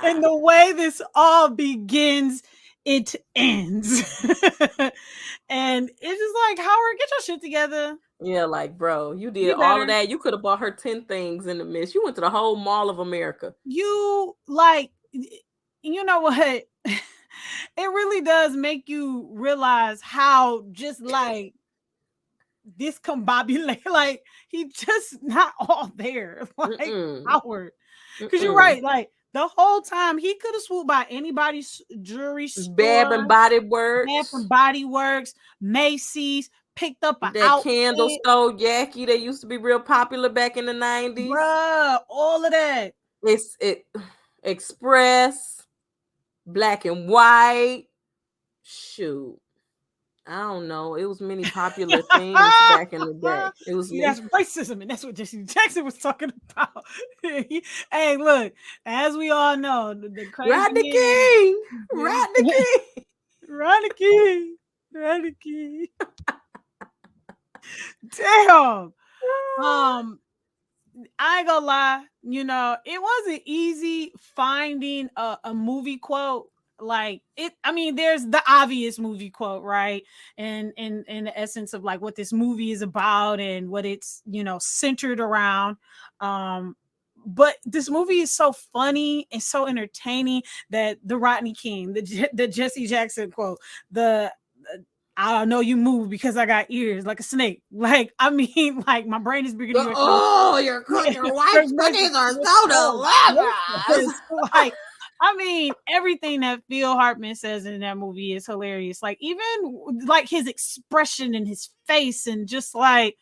And the way this all begins, it ends. And it's just like, Howard, get your shit together. Yeah, like, bro, you did all of that. You could have bought her 10 things in the midst. You went to the whole Mall of America. You, like, you know what? It really does make you realize how just like discombobulated, like he just not all there, like Howard. Because you're right, like the whole time he could have swooped by anybody's jewelry store, Bath and Body Works, Macy's, picked up an that outfit. candle store Jackie that used to be real popular back in the 90s. Bruh, all of that. It's Express, Black and White. Shoot. I don't know. It was many popular things back in the day. It was See, many. that's racism, and that's what Jesse Jackson was talking about. Hey, look, as we all know, the crazy Ride the man, king, ride the king. Ronicky, Ronicky, damn. Um, I ain't gonna lie, it wasn't easy finding a movie quote like it. I mean, there's the obvious movie quote, right? And the essence of like what this movie is about and what it's centered around. Um, but this movie is so funny and so entertaining that the Rodney King, the Jesse Jackson quote, the I know you move because I got ears like a snake. Like, I mean, like my brain is bigger than your throat. Oh, Yeah, your wife's cookies are so delicious. yes. Like, I mean, everything that Phil Hartman says in that movie is hilarious. Like, even like his expression and his face, and just like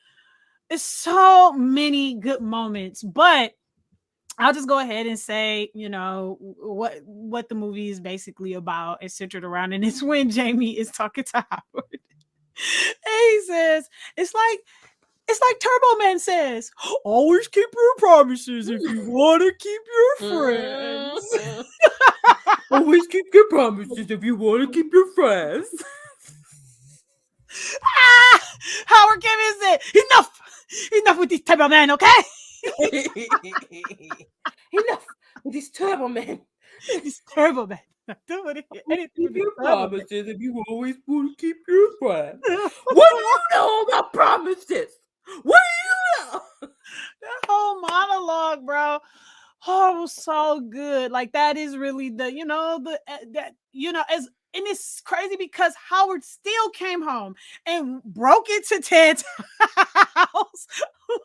it's so many good moments. But I'll just go ahead and say, what the movie is basically about is centered around, and it's when Jamie is talking to Howard. And he says, it's like Turbo Man says, always keep your promises if you want to keep your friends. Always keep your promises if you want to keep your friends. Howard Kevin said, enough with this Turbo Man, okay? Enough with this Turbo Man. This Turbo Man. Keep your promises if you always want to keep your friends. What do you know about promises? What do you know? That whole monologue, bro. Oh, it was so good. Like that is really as and it's crazy because Howard still came home and broke into Ted's house.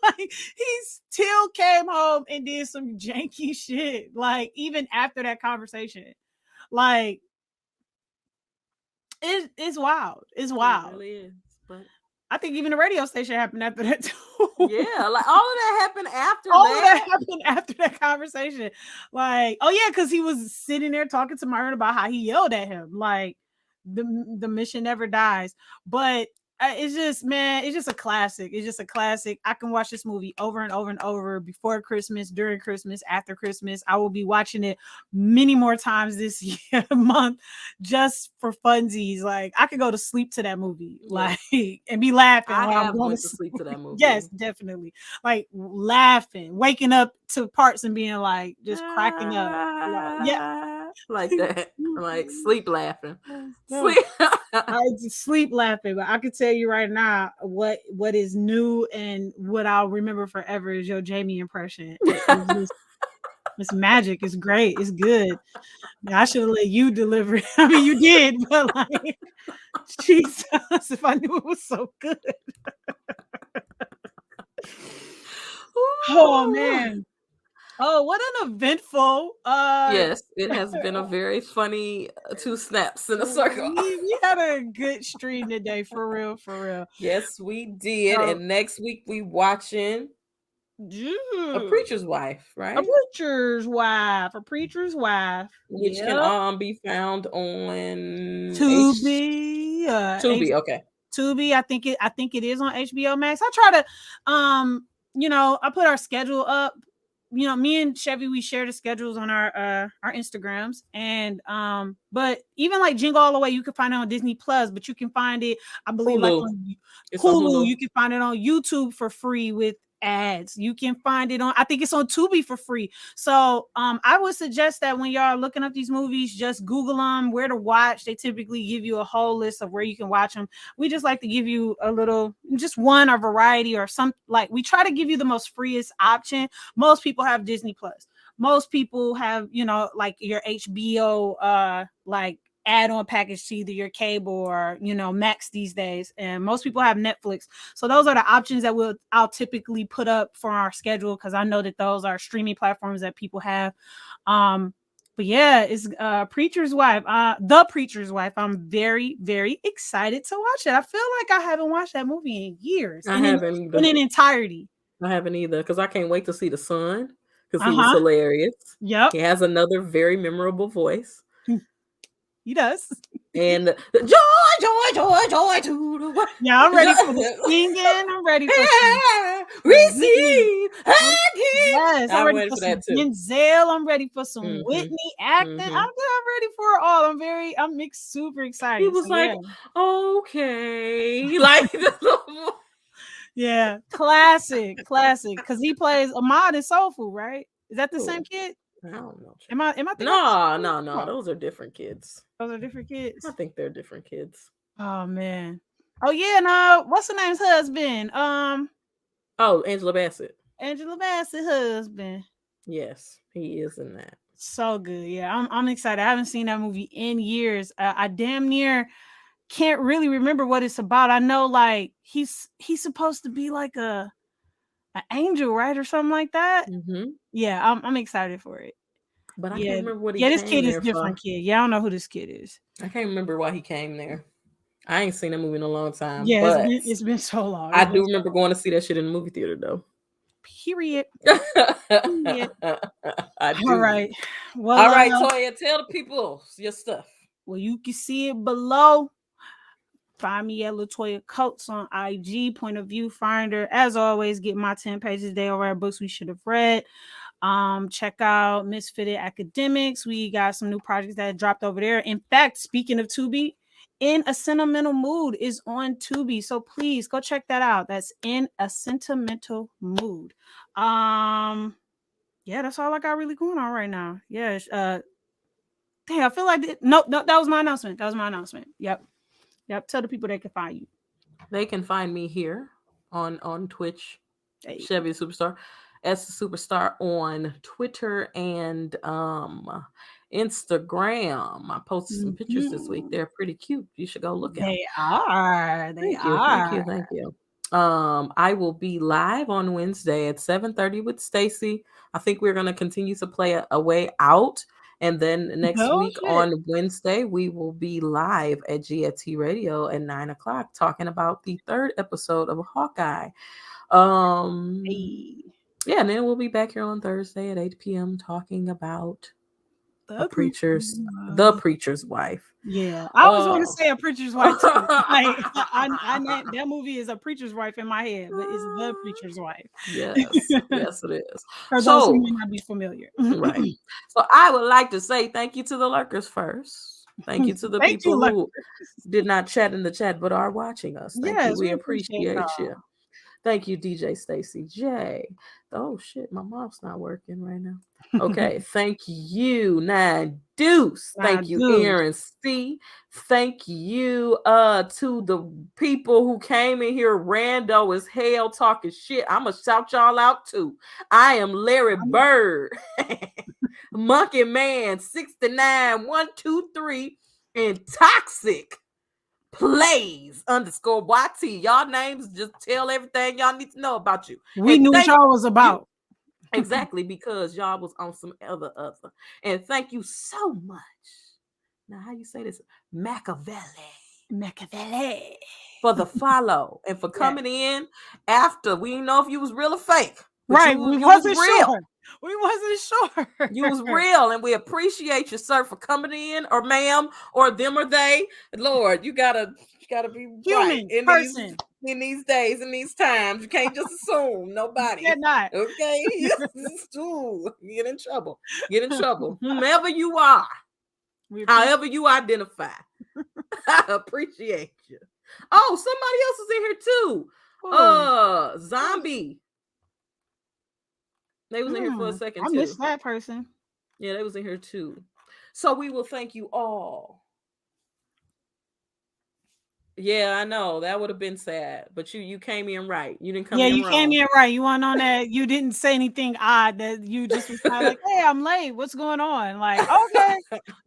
Like he still came home and did some janky shit. Like even after that conversation, like it's wild. It's wild. It really is, but I think even the radio station happened after that too. Yeah, like all of that happened after All that. of that happened after that conversation. Like, oh yeah, because he was sitting there talking to Myron about how he yelled at him. Like, the mission never dies. But it's just, man, it's just a classic. It's just a classic. I can watch this movie over and over and over before Christmas, during Christmas, after Christmas. I will be watching it many more times this year, month, just for funsies. Like, I could go to sleep to that movie, like, and be laughing I while I'm have going went to to sleep to that movie. Yes, definitely. Like laughing, waking up to parts and being like just cracking up. Like, yeah, like that. Like sleep laughing. No. Sleep. I just sleep laughing. But I can tell you right now what is new and what I'll remember forever is your Jamie impression. It's magic. It's great. It's good. I should have let you deliver it. I mean, you did, but like, Jesus, if I knew it was so good. Oh man. Oh, what an eventful Yes, it has been a very funny two snaps in a circle. we had a good stream today, for real, for real. Yes, we did. And next week we watching A Preacher's Wife, right? A Preacher's Wife. A Preacher's Wife. Which can be found on Tubi. Tubi, okay. Tubi. I think it is on HBOMax. I try to I put our schedule up. Me and Chevy, we share the schedules on our Instagrams, and but even like Jingle All The Way, you can find it on Disney Plus, but you can find it, I believe, Hulu. like on Hulu. You can find it on YouTube for free with ads. You can find it on, I think it's on Tubi for free. So I would suggest that when y'all are looking up these movies, just Google them, where to watch. They typically give you a whole list of where you can watch them. We just like to give you a little, just one or variety or some, like we try to give you the most freest option. Most people have Disney Plus. Most people have, like your HBO like add-on package to either your cable or Max these days, and most people have Netflix. So those are the options that I'll typically put up for our schedule, because I know that those are streaming platforms that people have. But yeah, it's Preacher's Wife, The Preacher's Wife. I'm very, very excited to watch it. I feel like I haven't watched that movie in years. I haven't either. In entirety. I haven't either, because I can't wait to see the son, because he was hilarious. Yep. He has another very memorable voice. He does. And joy to the world. Yeah, I'm ready for the singing. I'm ready for some Whitney. Receive again. Yes, I'm I'm ready ready for for some that too. Denzel. I'm ready for some Mm-hmm. Whitney acting. Mm-hmm. I'm ready for it all. Super He excited. So was like, yeah. okay, like Yeah. Classic. Because he plays Ahmad in Soul Food, right? Is that the same oh, kid? I don't know. Am I thinking about the No, same kid? no, no. No, Those are different kids. those are different I kids. think they're different kids. Oh man. Oh yeah, no. What's her name's husband? Oh, Angela Bassett. Angela Bassett husband. Yes, he is in that. So good. Yeah, I'm excited. I haven't seen that movie in years. I damn near can't really remember what it's about. I know like he's supposed to be like a an angel, right, or something like that. Mm-hmm. Yeah, I'm excited for it. But I Yeah, can't remember what he yeah. This came kid is there different. for. Kid. Yeah, I don't know who this kid is. I can't remember why he came there. I ain't seen that movie in a long time, Yeah, but it's been so long. I It's do been so remember going to see that shit in the movie theater though. period. Period. I All do. right. Well, All right, Toya, tell the people your stuff. well, you can see it below. Find me at Latoya Coates on IG, Point of View Finder. As always, get my 10 pages a day over at Books We Should Have Read. Check out Misfitted Academics. We got some new projects that dropped over there. In fact, speaking of Tubi, In a Sentimental Mood is on Tubi. So please go check that out. That's In a Sentimental Mood. Yeah, that's all I got really going on right now. Yeah. Dang, I feel like no, that was my announcement. Yep. Tell the people they can find you. They can find me here on Twitch, Hey. Chevy Superstar, as the Superstar on Twitter and Instagram. I posted some pictures this week. They're pretty cute. You should go look at them. They are. Thank you. Thank you. I will be live on Wednesday at 7:30 with Stacy. I think we're gonna continue to play a way out. And then next Oh week shit. on Wednesday, we will be live at GFT Radio at 9:00 talking about the third episode of Hawkeye. Hey. Yeah, and then we'll be back here on Thursday at 8 p.m. talking about the preacher's wife. Yeah, I always want to say A Preacher's Wife too. Like that movie is A Preacher's Wife in my head, but it's The Preacher's Wife. Yes, yes, it is. For those who may not be familiar, right. So I would like to say thank you to the lurkers first. Thank you to the people who did not chat in the chat but are watching us. Thank you. We appreciate you. Thank you, DJ Stacy J. Oh shit, my mouth's not working right now. Okay, thank you, Nine Deuce. Thank you, Aaron C. Thank you to the people who came in here rando as hell talking shit. I'ma shout y'all out too. I am Larry Bird, Monkey Man 69 123, and Toxic Plays _YT. Y'all names just tell everything y'all need to know about you. We knew what y'all was about. Exactly, because y'all was on some other. And thank you so much. Now, how you say this? Machiavelli. For the follow and for coming in after. We didn't know if you was real or fake. Right, we wasn't sure. We wasn't sure. You was real, and we appreciate you, sir, for coming in, or ma'am, or them, or they. Lord, you gotta be human right person in these days, in these times. You can't just assume nobody. You cannot. Okay, you get in trouble. Get in trouble. Whomever you are, however you identify, I appreciate you. Oh, somebody else is in here too. Zombie. They was in here for a second too. I missed that person. Yeah, they was in here too. So we will thank you all. Yeah, I know that would have been sad, but you came in right. You didn't come in wrong. Yeah, you came in right. You weren't on that. You didn't say anything odd. That you just was kind of like, "Hey, I'm late. What's going on?" Like, okay,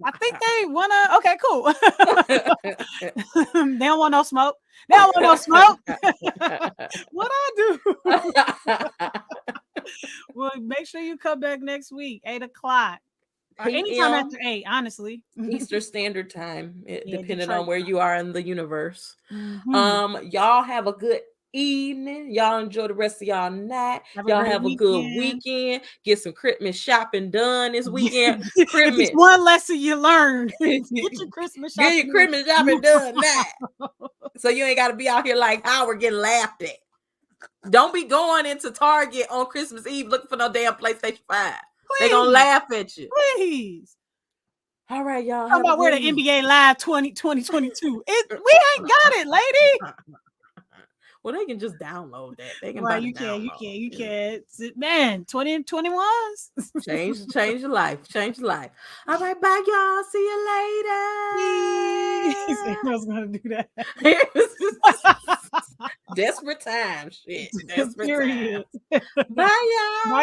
I think they wanna. Okay, cool. They don't want no smoke. They don't want no smoke. What I do? Well, make sure you come back next week, 8:00. Or anytime after 8, honestly. Eastern Standard Time, depending on where you are in the universe. Y'all have a good evening. Y'all enjoy the rest of y'all night. Have a Y'all great have a good weekend. weekend. Get some Christmas shopping done this weekend. If Christmas. it's one lesson you learned, get your Christmas Get shopping. your Christmas shopping done now. So you ain't got to be out here like Howard getting laughed at. Don't be going into Target on Christmas Eve looking for no damn PlayStation 5. They gonna laugh at you. Please. All right, y'all. How about where the NBA Live 2022? We ain't got it, lady. Well, they can just download that. They can Right, buy the you download. can't. Man, 2021s. Change your life. Change your life. All right, bye, y'all. See you later. I was gonna do that. Desperate times. Shit. Desperate Period. times. Bye, y'all. Bye.